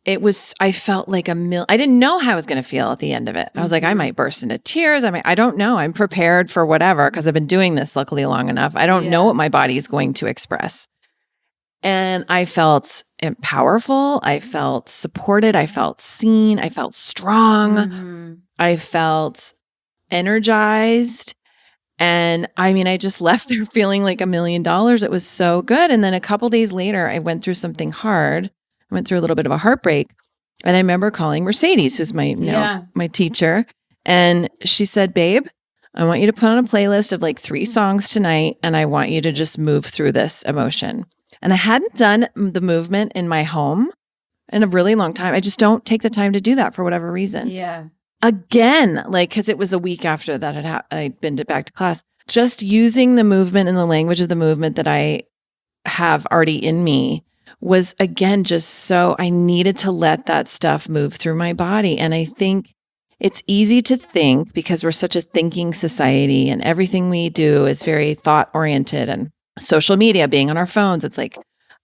S3: I felt like I didn't know how I was going to feel at the end of it. I was like, I might burst into tears. I don't know. I'm prepared for whatever, because I've been doing this luckily long enough. I don't know what my body is going to express. And I felt powerful. I felt supported. I felt seen. I felt strong. I felt energized. And I mean, I just left there feeling like $1 million. It was so good. And then a couple days later, I went through something hard. I went through a little bit of a heartbreak. And I remember calling Mercedes, who's my teacher. And she said, babe, I want you to put on a playlist of like 3 songs tonight. And I want you to just move through this emotion. And I hadn't done the movement in my home in a really long time. I just don't take the time to do that for whatever reason.
S1: Yeah.
S3: Again, like, because it was a week after that I'd been back to class, just using the movement and the language of the movement that I have already in me was, again, just so I needed to let that stuff move through my body. And I think it's easy to think, because we're such a thinking society and everything we do is very thought oriented, and social media, being on our phones, it's like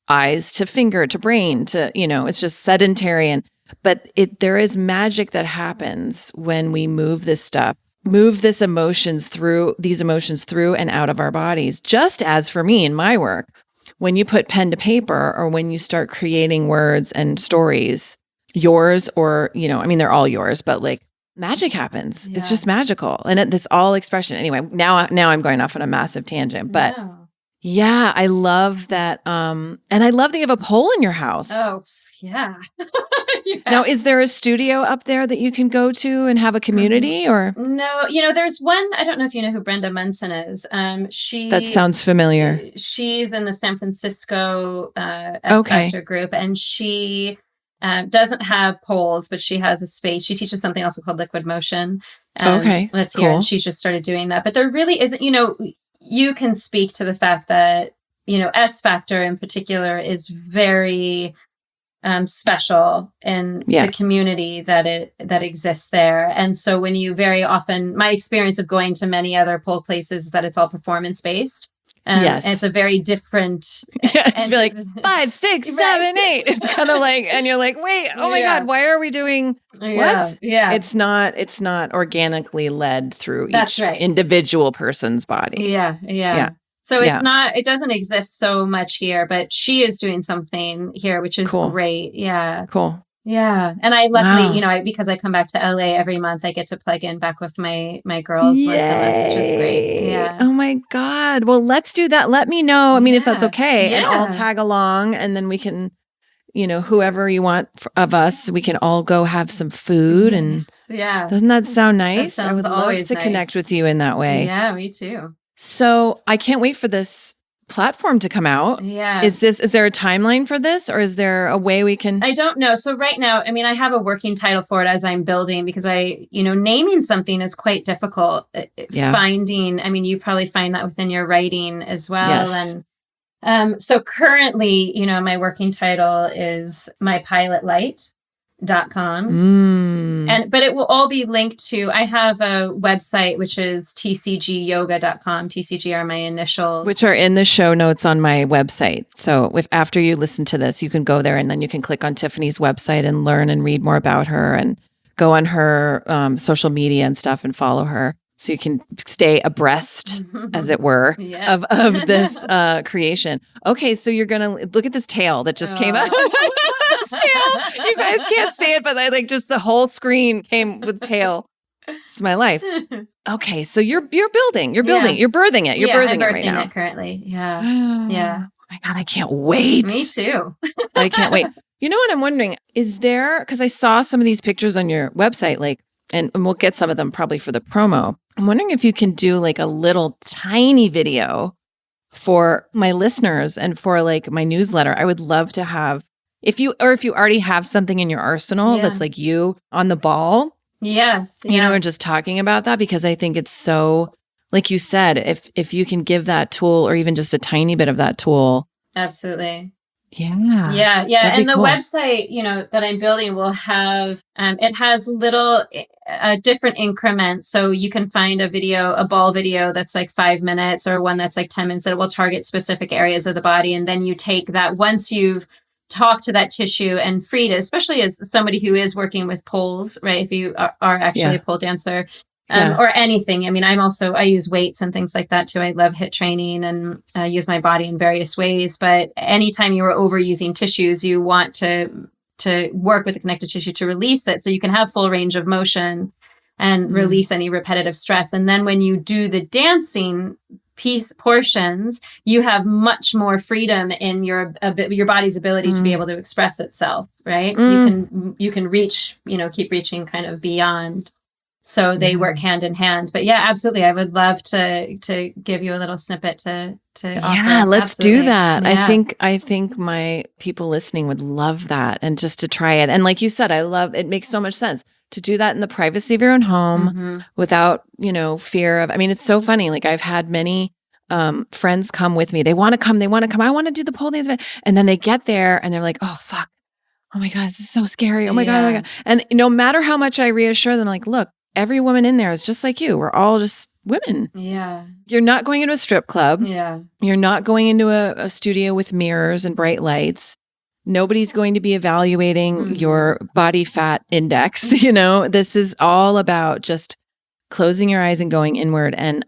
S3: eyes to finger to brain to, it's just sedentary. But there is magic that happens when we move this stuff, move these emotions through and out of our bodies. Just as for me in my work, when you put pen to paper, or when you start creating words and stories, yours or, they're all yours, but like magic happens. Yeah. It's just magical. And it's all expression. Anyway, now I'm going off on a massive tangent, but yeah, I love that. And I love that you have a pole in your house.
S1: Oh, yeah.
S3: Now, is there a studio up there that you can go to and have a community, or?
S1: No, there's one, I don't know if you know who Brenda Munson is.
S3: That sounds familiar.
S1: She's in the San Francisco S-Factor group, and she doesn't have poles, but she has a space. She teaches something also called liquid motion. That's here. And she just started doing that. But there really isn't, you can speak to the fact that, S-Factor in particular is very special in the community that exists there. And so when you very often, my experience of going to many other pole places is that it's all performance based. And it's a very different.
S3: It's like 5, 6, 7, 8. It's kind of like, and you're like, wait, oh my God, why are we doing what?
S1: Yeah.
S3: It's not organically led through each individual person's body.
S1: Yeah. So it's not, it doesn't exist so much here, but she is doing something here, which is great. Yeah.
S3: Cool.
S1: Yeah. And I luckily, because I come back to LA every month, I get to plug in back with my girls once a month, which is great. Yeah.
S3: Oh my God. Well, let's do that. Let me know. I mean, if that's okay. And I'll tag along, and then we can, whoever you want of us, we can all go have some food. And doesn't that sound nice?
S1: That
S3: I would love to connect with you in that way.
S1: Yeah, me too.
S3: So I can't wait for this platform to come out.
S1: Yeah.
S3: Is there a timeline for this, or is there a way we can?
S1: I don't know. So right now, I have a working title for it as I'm building, because naming something is quite difficult. Finding, you probably find that within your writing as well.
S3: Yes.
S1: And so currently, my working title is mypilotlight.com. But it will all be linked to, I have a website, which is tcgyoga.com. TCG are my initials,
S3: which are in the show notes on my website. So after you listen to this, you can go there, and then you can click on Tiffany's website and learn and read more about her, and go on her social media and stuff and follow her. so you can stay abreast, as it were,
S1: Yeah.
S3: of this creation. Okay, so you're gonna look at this tail that just came out. This tail, you guys can't see it, but just the whole screen came with tail. It's my life. Okay, so you're building, you're birthing it, you're birthing it right now.
S1: It currently, yeah, yeah.
S3: Oh my God, I can't wait.
S1: Me too.
S3: I can't wait. You know what I'm wondering? Is there, because I saw some of these pictures on your website, and we'll get some of them probably for the promo. I'm wondering if you can do a little tiny video for my listeners and for my newsletter. I would love to have, if you already have something in your arsenal that's you on the ball.
S1: Yes.
S3: You know, we're just talking about that because I think it's so, like you said, if you can give that tool or even just a tiny bit of that tool.
S1: Absolutely.
S3: Yeah.
S1: Yeah. And the website, that I'm building will have, it has little different increments. So you can find a ball video that's 5 minutes or one that's 10 minutes that will target specific areas of the body. And then you take that once you've talked to that tissue and freed it, especially as somebody who is working with poles, right? If you are actually a pole dancer. Or anything. I mean, I use weights and things like that too. I love HIIT training and use my body in various ways. But anytime you are overusing tissues, you want to work with the connective tissue to release it so you can have full range of motion and release any repetitive stress. And then when you do the dancing portions, you have much more freedom in your body's ability to be able to express itself, right? You can reach, keep reaching kind of beyond. So they work hand in hand. But yeah, absolutely. I would love to give you a little snippet to offer.
S3: Yeah, let's do that.
S1: Yeah.
S3: I think my people listening would love that, and just to try it. And like you said, it makes so much sense to do that in the privacy of your own home without, fear of, it's so funny. I've had many friends come with me. They want to come. I want to do the pole dance. And then they get there and they're like, oh, fuck. Oh my God, this is so scary. Oh my God, oh my God. And no matter how much I reassure them, look, every woman in there is just like you. We're all just women.
S1: Yeah.
S3: You're not going into a strip club.
S1: Yeah.
S3: You're not going into a studio with mirrors and bright lights. Nobody's going to be evaluating your body fat index. This is all about just closing your eyes and going inward. And,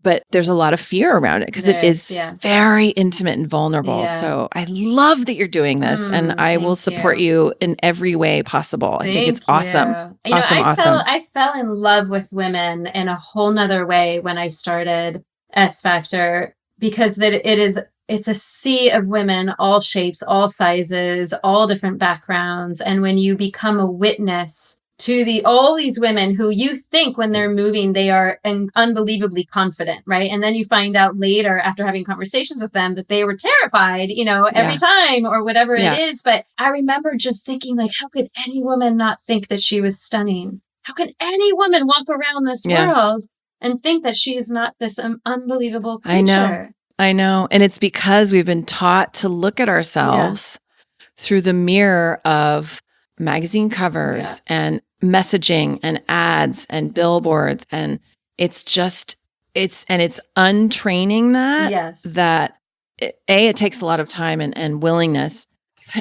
S3: but there's a lot of fear around it because it is very intimate and vulnerable. Yeah. So I love that you're doing this, and I will support you in every way possible. I think it's awesome. Awesome.
S1: I fell in love with women in a whole nother way when I started S Factor, because it's a sea of women, all shapes, all sizes, all different backgrounds. And when you become a witness to all these women who you think when they're moving, they are unbelievably confident, right? And then you find out later after having conversations with them that they were terrified, every time or whatever it is. But I remember just thinking how could any woman not think that she was stunning? How can any woman walk around this world and think that she is not this unbelievable creature?
S3: I know. And it's because we've been taught to look at ourselves through the mirror of magazine covers and messaging and ads and billboards. And it's untraining that it takes a lot of time and willingness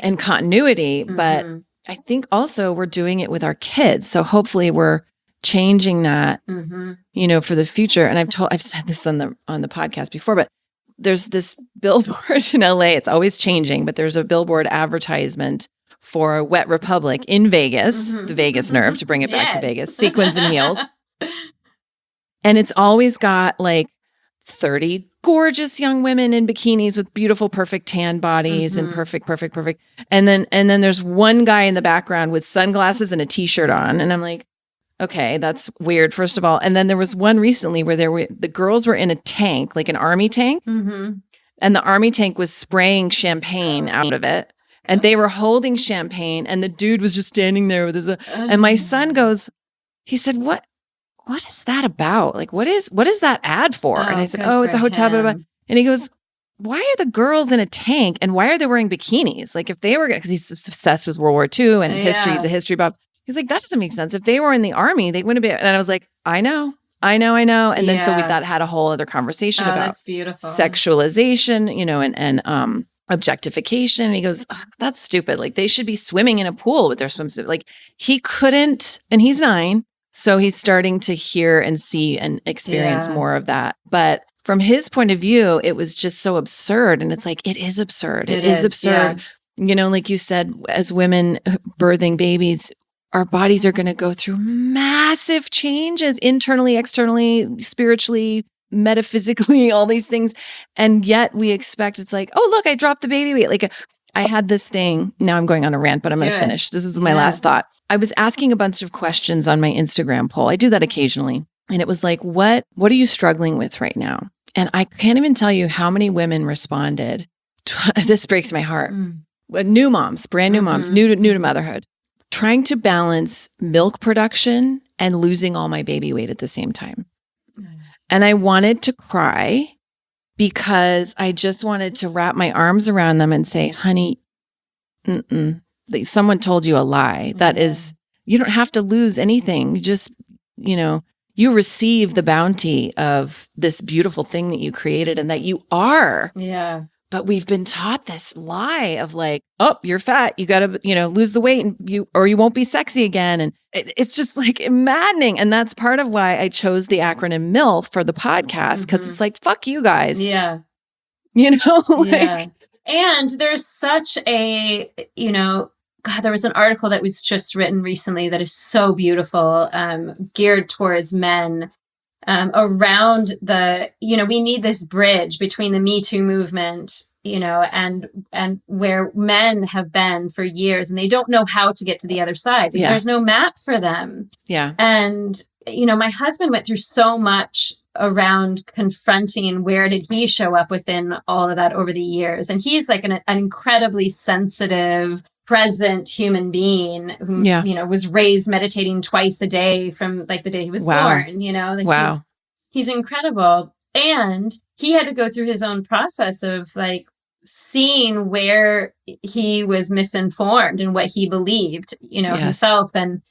S3: and continuity, but I think also we're doing it with our kids. So hopefully we're changing that, for the future. And I've said this on the podcast before, but there's this billboard in LA. It's always changing, but there's a billboard advertisement for Wet Republic in Vegas, the Vegas nerve, to bring it back to Vegas, sequins and heels. And it's always got 30 gorgeous young women in bikinis with beautiful, perfect tan bodies and perfect. And then there's one guy in the background with sunglasses and a t-shirt on. And I'm like, okay, that's weird, first of all. And then there was one recently where the girls were in a tank, like an army tank. And the army tank was spraying champagne out of it. And they were holding champagne, and the dude was just standing there with his. And my son he said, "What is that about? What is that ad for?" And I said, "Oh, it's a hotel." Blah, blah, blah. And he goes, "Why are the girls in a tank, and why are they wearing bikinis? If they were, because he's obsessed with World War II and history, he's a history buff. He's like, that doesn't make sense. If they were in the army, they wouldn't be." And I was like, I know. And then so that had a whole other conversation about
S1: that's beautiful.
S3: Sexualization, and objectification. And he goes, that's stupid. They should be swimming in a pool with their swimsuit. He couldn't, and he's 9, So he's starting to hear and see and experience more of that. But from his point of view, it was just so absurd. And it's like, it is absurd. It is absurd. Yeah. Like you said, as women birthing babies, our bodies are going to go through massive changes internally, externally, spiritually, metaphysically, all these things. And yet we expect, it's like, oh, look, I dropped the baby weight. Like I had this thing. Now I'm going on a rant, but I'm going to finish. This is my last thought. I was asking a bunch of questions on my Instagram poll. I do that occasionally. And it was like, what are you struggling with right now? And I can't even tell you how many women responded. This breaks my heart. New moms, brand new moms, new to motherhood, trying to balance milk production and losing all my baby weight at the same time. And I wanted to cry because I just wanted to wrap my arms around them and say, honey, someone told you a lie. That is, you don't have to lose anything. You just, you receive the bounty of this beautiful thing that you created and that you are.
S1: Yeah.
S3: But we've been taught this lie of like, oh, you're fat. You got to, lose the weight and you won't be sexy again. And it's just like maddening. And that's part of why I chose the acronym MILF for the podcast. Cause it's like, fuck you guys.
S1: Yeah. And there's such a, God, there was an article that was just written recently that is so beautiful, geared towards men. Around we need this bridge between the Me Too movement, and where men have been for years and they don't know how to get to the other side. Yeah. There's no map for them. Yeah. And, my husband went through so much around confronting where did he show up within all of that over the years. And he's like an incredibly sensitive, present human being who, was raised meditating twice a day from like the day he was born, he's incredible. And he had to go through his own process of like seeing where he was misinformed and what he believed, himself. And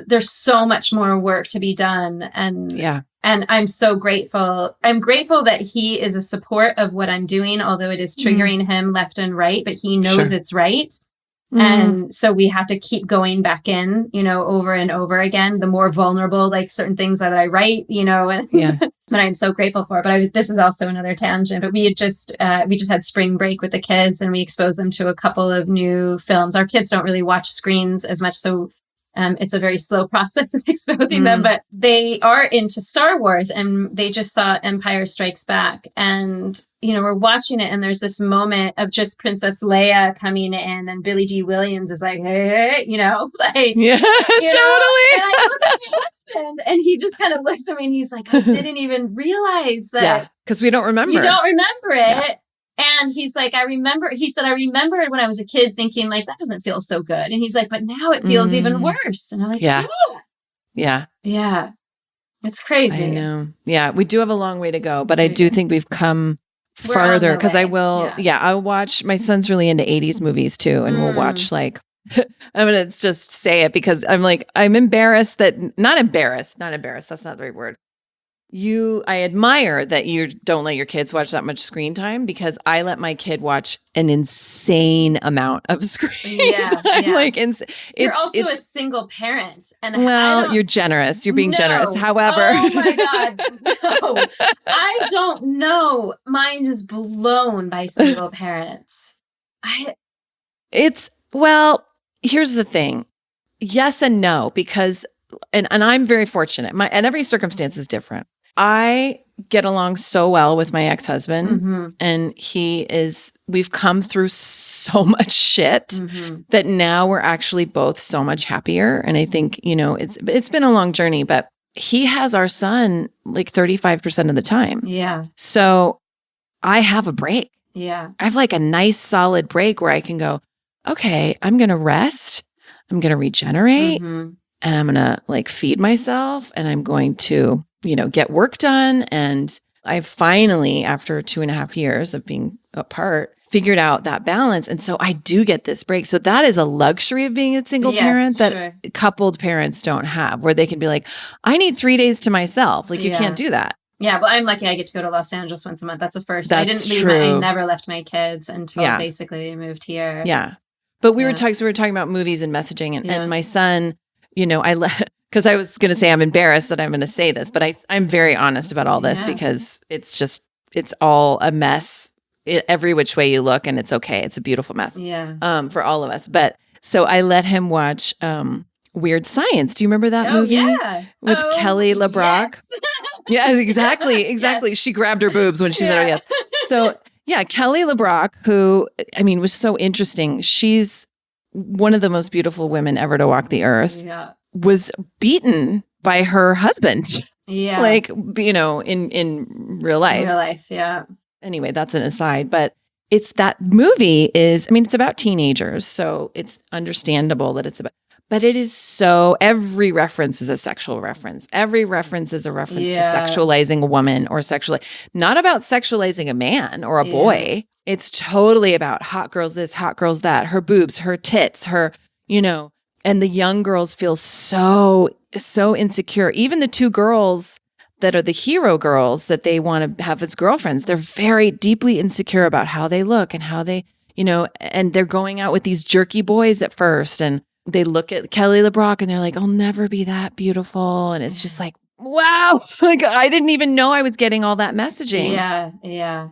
S1: there's so much more work to be done. And I'm so grateful. I'm grateful that he is a support of what I'm doing, although it is triggering him left and right, but he knows it's right. And so we have to keep going back in, over and over again, the more vulnerable, like certain things that I write, and that I'm so grateful for. But this is also another tangent, but we just had spring break with the kids and we exposed them to a couple of new films. Our kids don't really watch screens as much. So it's a very slow process of exposing them, but they are into Star Wars and they just saw Empire Strikes Back. And, we're watching it and there's this moment of just Princess Leia coming in and Billy D. Williams is like, hey, totally.
S3: And
S1: I look at my husband and he just kind of looks at me and he's like, I didn't even realize that.
S3: Yeah, because we don't remember.
S1: You don't remember it. Yeah. And he's like, I remember when I was a kid thinking like, that doesn't feel so good. And he's like, but now it feels even worse. And I'm like, yeah. It's crazy.
S3: I know. Yeah. We do have a long way to go, but I do think we've come farther because I'll watch, my son's really into 80s movies too. And we'll watch like, I'm going to just say it because I'm embarrassed not embarrassed. That's not the right word. I admire that you don't let your kids watch that much screen time because I let my kid watch an insane amount of screen time. Like,
S1: you're also a single parent. And
S3: you're generous. You're being generous. However.
S1: Oh my God. No. I don't know. Mind is blown by single parents.
S3: Here's the thing. Yes and no, because, and I'm very fortunate. And every circumstance is different. I get along so well with my ex-husband and we've come through so much shit that now we're actually both so much happier. And I think, it's been a long journey, but he has our son like 35% of the time. Yeah. So I have a break. Yeah. I have like a nice solid break where I can go, okay, I'm going to rest. I'm going to regenerate and I'm going to like feed myself and I'm going to get work done. And I finally, after 2.5 years of being apart, figured out that balance. And so I do get this break. So that is a luxury of being a single parent that coupled parents don't have, where they can be like, I need 3 days to myself. Like you can't do that.
S1: Yeah, well, I'm lucky I get to go to Los Angeles once a month. That's a first. I didn't leave. I never left my kids until basically we moved here.
S3: Yeah. But we were talking about movies and messaging and my son, Because I was going to say I'm embarrassed that I'm going to say this, but I'm very honest about all this because it's all a mess every which way you look, and it's okay. It's a beautiful mess for all of us. But so I let him watch Weird Science. Do you remember that movie?
S1: Yeah.
S3: With Kelly LeBrock?
S1: Yes.
S3: Yeah, exactly. Yes. She grabbed her boobs when she said, oh, yes. So yeah, Kelly LeBrock, who, I mean, was so interesting. She's one of the most beautiful women ever to walk the earth.
S1: Yeah.
S3: Was beaten by her husband.
S1: Yeah.
S3: Like, in real life.
S1: In real life, yeah.
S3: Anyway, that's an aside, but that movie is, I mean, it's about teenagers, so it's understandable that it's about, but it is every reference is a sexual reference. Every reference is a reference to sexualizing a woman or not about sexualizing a man or a boy. It's totally about hot girls this, hot girls that, her boobs, her tits, her, and the young girls feel so insecure. Even the two girls that are the hero girls that they want to have as girlfriends, they're very deeply insecure about how they look and how they, and they're going out with these jerky boys at first. And they look at Kelly LeBrock and they're like, I'll never be that beautiful. And it's just like, wow, like I didn't even know I was getting all that messaging.
S1: Yeah, yeah.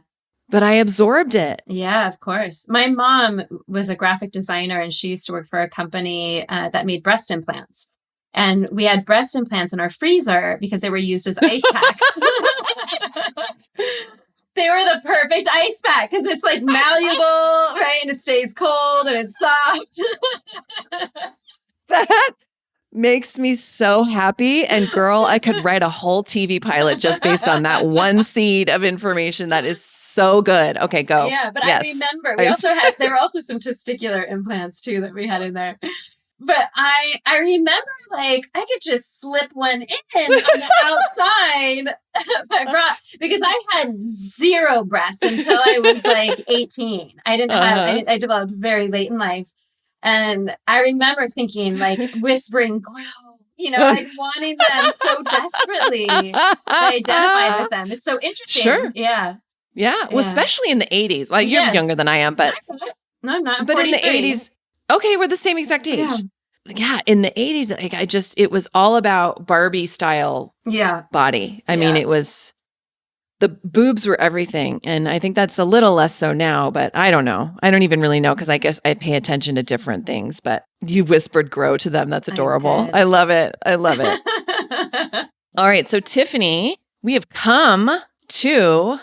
S3: But I absorbed it.
S1: Yeah, of course. My mom was a graphic designer and she used to work for a company that made breast implants. And we had breast implants in our freezer because they were used as ice packs. They were the perfect ice pack because it's like malleable, right? And it stays cold and it's soft.
S3: That makes me so happy. And girl, I could write a whole TV pilot just based on that one seed of information. That is so good. Okay, go.
S1: Yeah, but yes. I remember there were also some testicular implants too that we had in there. But I remember like I could just slip one in on the outside of my bra because I had zero breasts until I was like 18. I developed very late in life. And I remember thinking like whispering, grow, like wanting them so desperately. I identified with them. It's so interesting.
S3: Sure.
S1: Yeah.
S3: Yeah. Well, especially in the 80s. Well, you're younger than I am, but
S1: no, I'm not. I'm
S3: but
S1: 43.
S3: In the 80s, okay, we're the same exact age. Yeah, in the 80s, like it was all about Barbie style body. I mean, it was, the boobs were everything. And I think that's a little less so now, but I don't know. I don't even really know because I guess I pay attention to different things, but you whispered grow to them. That's adorable. I love it. I love it. All right. So Tiffany, we have come to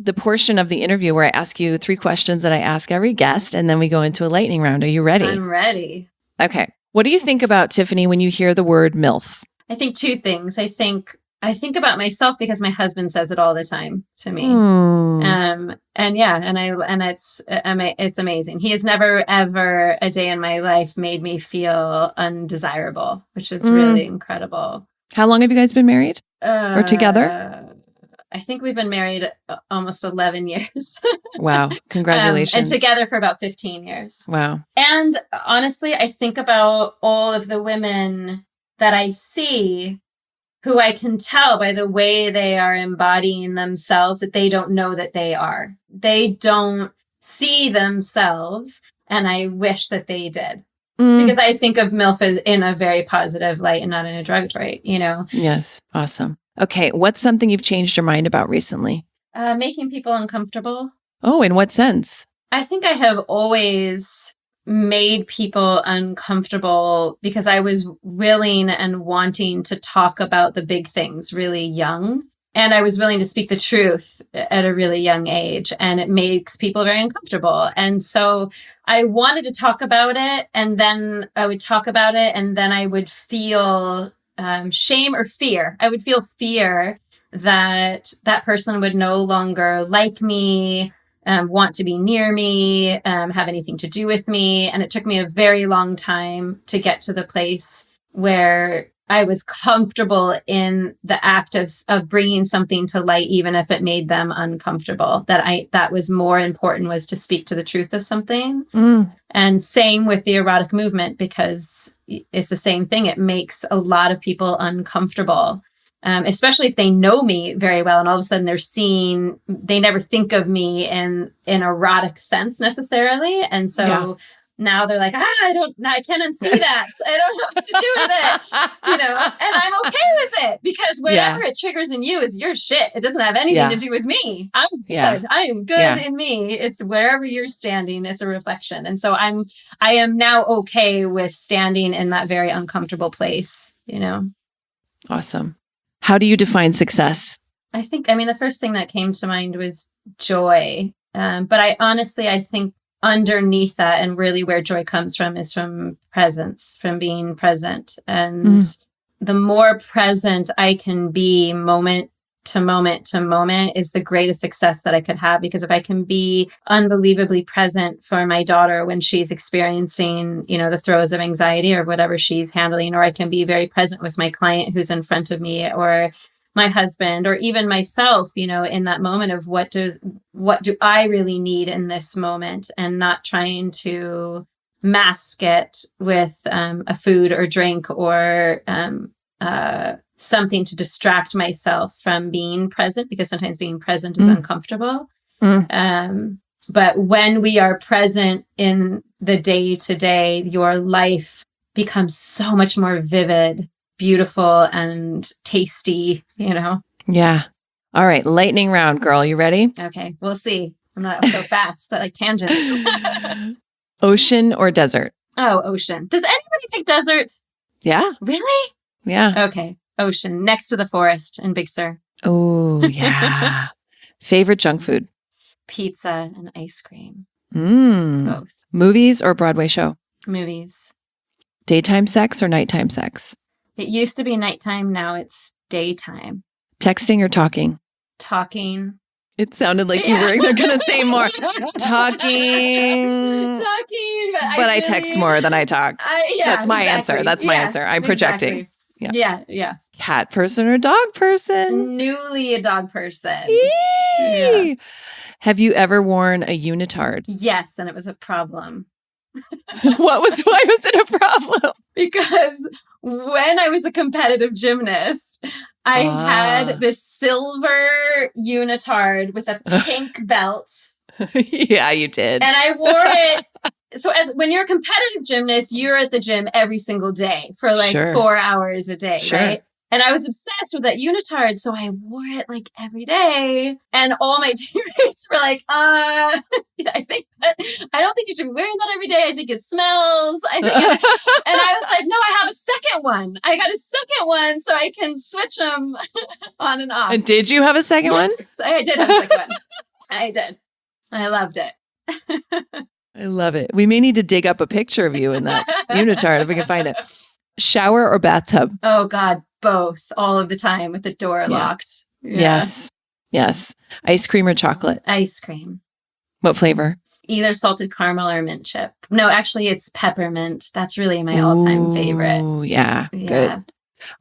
S3: the portion of the interview where I ask you 3 questions that I ask every guest, and then we go into a lightning round. Are you ready?
S1: I'm ready.
S3: Okay. What do you think about, Tiffany, when you hear the word MILF?
S1: I think 2 things. I think about myself because my husband says it all the time to me. It's amazing. He has never ever a day in my life made me feel undesirable, which is really incredible.
S3: How long have you guys been married or together?
S1: I think we've been married almost 11 years.
S3: Wow. Congratulations.
S1: And together for about 15 years.
S3: Wow.
S1: And honestly, I think about all of the women that I see who I can tell by the way they are embodying themselves that they don't know that they are. They don't see themselves, and I wish that they did. Because I think of MILF as in a very positive light and not in a derogatory,
S3: Yes. Awesome. Okay. What's something you've changed your mind about recently?
S1: Making people uncomfortable.
S3: Oh, in what sense?
S1: I think I have always made people uncomfortable because I was willing and wanting to talk about the big things really young. And I was willing to speak the truth at a really young age, and it makes people very uncomfortable. And so I wanted to talk about it, and then I would talk about it, and then I would feel shame or fear. I would feel fear that that person would no longer like me, want to be near me, have anything to do with me. And it took me a very long time to get to the place where I was comfortable in the act of bringing something to light, even if it made them uncomfortable. That was more important, was to speak to the truth of something. And same with the erotic movement, because it's the same thing. It makes a lot of people uncomfortable, especially if they know me very well, and all of a sudden they never think of me in an erotic sense necessarily. And so now they're like, I can't unsee that. I don't know what to do with it, and I'm okay with it because whatever it triggers in you is your shit. It doesn't have anything to do with me. I'm good.
S3: Yeah.
S1: I am good in me. It's wherever you're standing. It's a reflection. And so I am now okay with standing in that very uncomfortable place,
S3: Awesome. How do you define success?
S1: I think, the first thing that came to mind was joy. But I think underneath that and really where joy comes from is from presence, from being present. And the more present I can be moment to moment to moment is the greatest success that I could have. Because if I can be unbelievably present for my daughter when she's experiencing, the throes of anxiety or whatever she's handling, or I can be very present with my client who's in front of me, or my husband, or even myself, in that moment of what do I really need in this moment, and not trying to mask it with a food or drink or something to distract myself from being present, because sometimes being present is uncomfortable. But when we are present in the day to day, your life becomes so much more vivid, beautiful, and tasty,
S3: Yeah. All right. Lightning round, girl. You ready?
S1: Okay. We'll see. I'm not so fast. I like tangents.
S3: Ocean or desert?
S1: Oh, ocean. Does anybody pick desert?
S3: Yeah.
S1: Really?
S3: Yeah.
S1: Okay. Ocean, next to the forest in Big Sur.
S3: Oh, yeah. Favorite junk food?
S1: Pizza and ice cream.
S3: Both. Movies or Broadway show?
S1: Movies.
S3: Daytime sex or nighttime sex?
S1: It used to be nighttime. Now it's daytime.
S3: Texting or talking?
S1: Talking.
S3: It sounded like you were going to say more. Talking.
S1: Talking.
S3: But I text more than I talk. That's my answer. That's my answer. I'm projecting.
S1: Exactly. Yeah.
S3: Cat person or dog person?
S1: Newly a dog person.
S3: Yeah. Have you ever worn a unitard?
S1: Yes, and it was a problem.
S3: Why was it a problem?
S1: Because when I was a competitive gymnast, I had this silver unitard with a pink belt.
S3: Yeah, you did.
S1: And I wore it. So when you're a competitive gymnast, you're at the gym every single day for 4 hours a day, right? And I was obsessed with that unitard. So I wore it every day. And all my teammates were like, I don't think you should be wearing that every day. I think it smells. And I was like, no, I have a second one. I got a second one so I can switch them on and off.
S3: And did you have a second one?
S1: Yes, I did have a second one. I did. I loved it.
S3: I love it. We may need to dig up a picture of you in that unitard if we can find it. Shower or bathtub?
S1: Oh, God. Both, all of the time with the door locked. Yeah.
S3: Yes. Ice cream or chocolate?
S1: Ice cream.
S3: What flavor?
S1: Either salted caramel or mint chip. No, actually, it's peppermint. That's really my all-time favorite.
S3: Oh, yeah. Good.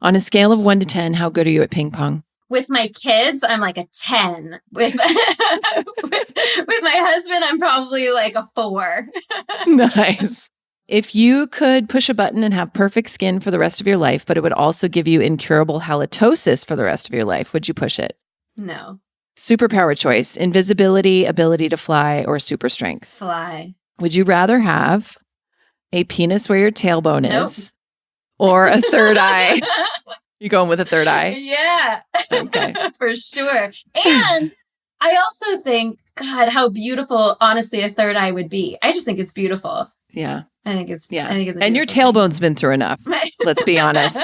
S3: On a scale of 1 to 10, how good are you at ping pong?
S1: With my kids, I'm like a 10. With my husband, I'm probably like a 4.
S3: Nice. If you could push a button and have perfect skin for the rest of your life, but it would also give you incurable halitosis for the rest of your life, would you push it?
S1: No.
S3: Superpower choice: invisibility, ability to fly, or super strength?
S1: Fly.
S3: Would you rather have a penis where your tailbone is or a third eye? You going with a third eye?
S1: Yeah.
S3: Okay.
S1: For sure. And I also think, God, how beautiful, honestly, a third eye would be. I just think it's beautiful.
S3: Yeah.
S1: I think it's
S3: and your tailbone's been through enough. Let's be honest.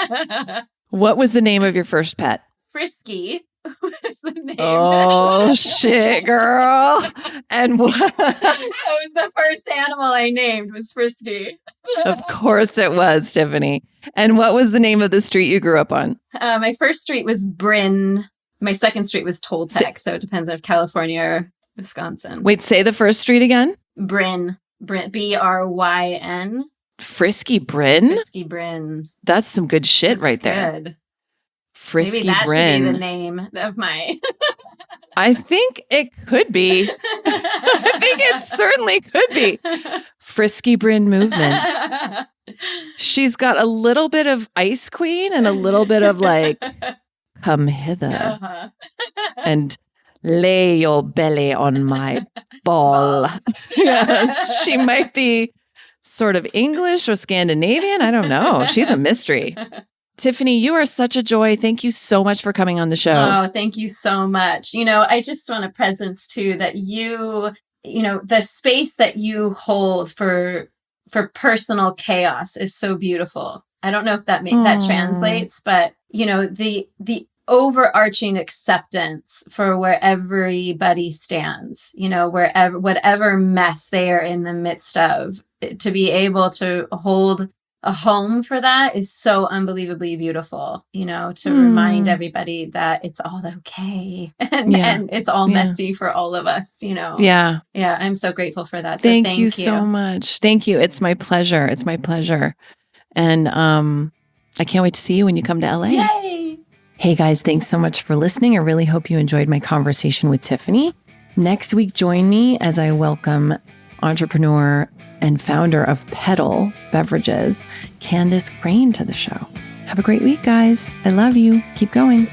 S3: What was the name of your first pet?
S1: Frisky was the name.
S3: Oh, shit, girl. And what?
S1: That was the first animal I named, was Frisky.
S3: Of course it was, Tiffany. And what was the name of the street you grew up on?
S1: My first street was Bryn. My second street was Toltec. So it depends on California or Wisconsin.
S3: Wait, say the first street again.
S1: Bryn. Bryn.
S3: Frisky Bryn?
S1: Frisky Bryn.
S3: That's some good shit. That's right there.
S1: Good.
S3: Frisky
S1: Maybe that
S3: Bryn.
S1: should be the name of my...
S3: I think it could be. I think it certainly could be. Frisky Bryn movement. She's got a little bit of Ice Queen and a little bit of come hither and lay your belly on my ball. Yeah, she might be sort of English or Scandinavian. I don't know. She's a mystery. Tiffany, you are such a joy. Thank you so much for coming on the show.
S1: Oh, thank you so much. I just want to presence too that the space that you hold for personal chaos is so beautiful. I don't know if that translates, but the overarching acceptance for where everybody stands, whatever mess they are in the midst of, to be able to hold a home for that is so unbelievably beautiful, to remind everybody that it's all okay and it's all messy for all of us, Yeah. I'm so grateful for that. So
S3: thank you so much. Thank you. It's my pleasure. It's my pleasure. And I can't wait to see you when you come to LA.
S1: Yay!
S3: Hey guys, thanks so much for listening. I really hope you enjoyed my conversation with Tiffany. Next week, join me as I welcome entrepreneur and founder of Petal Beverages, Candace Crane, to the show. Have a great week, guys. I love you. Keep going.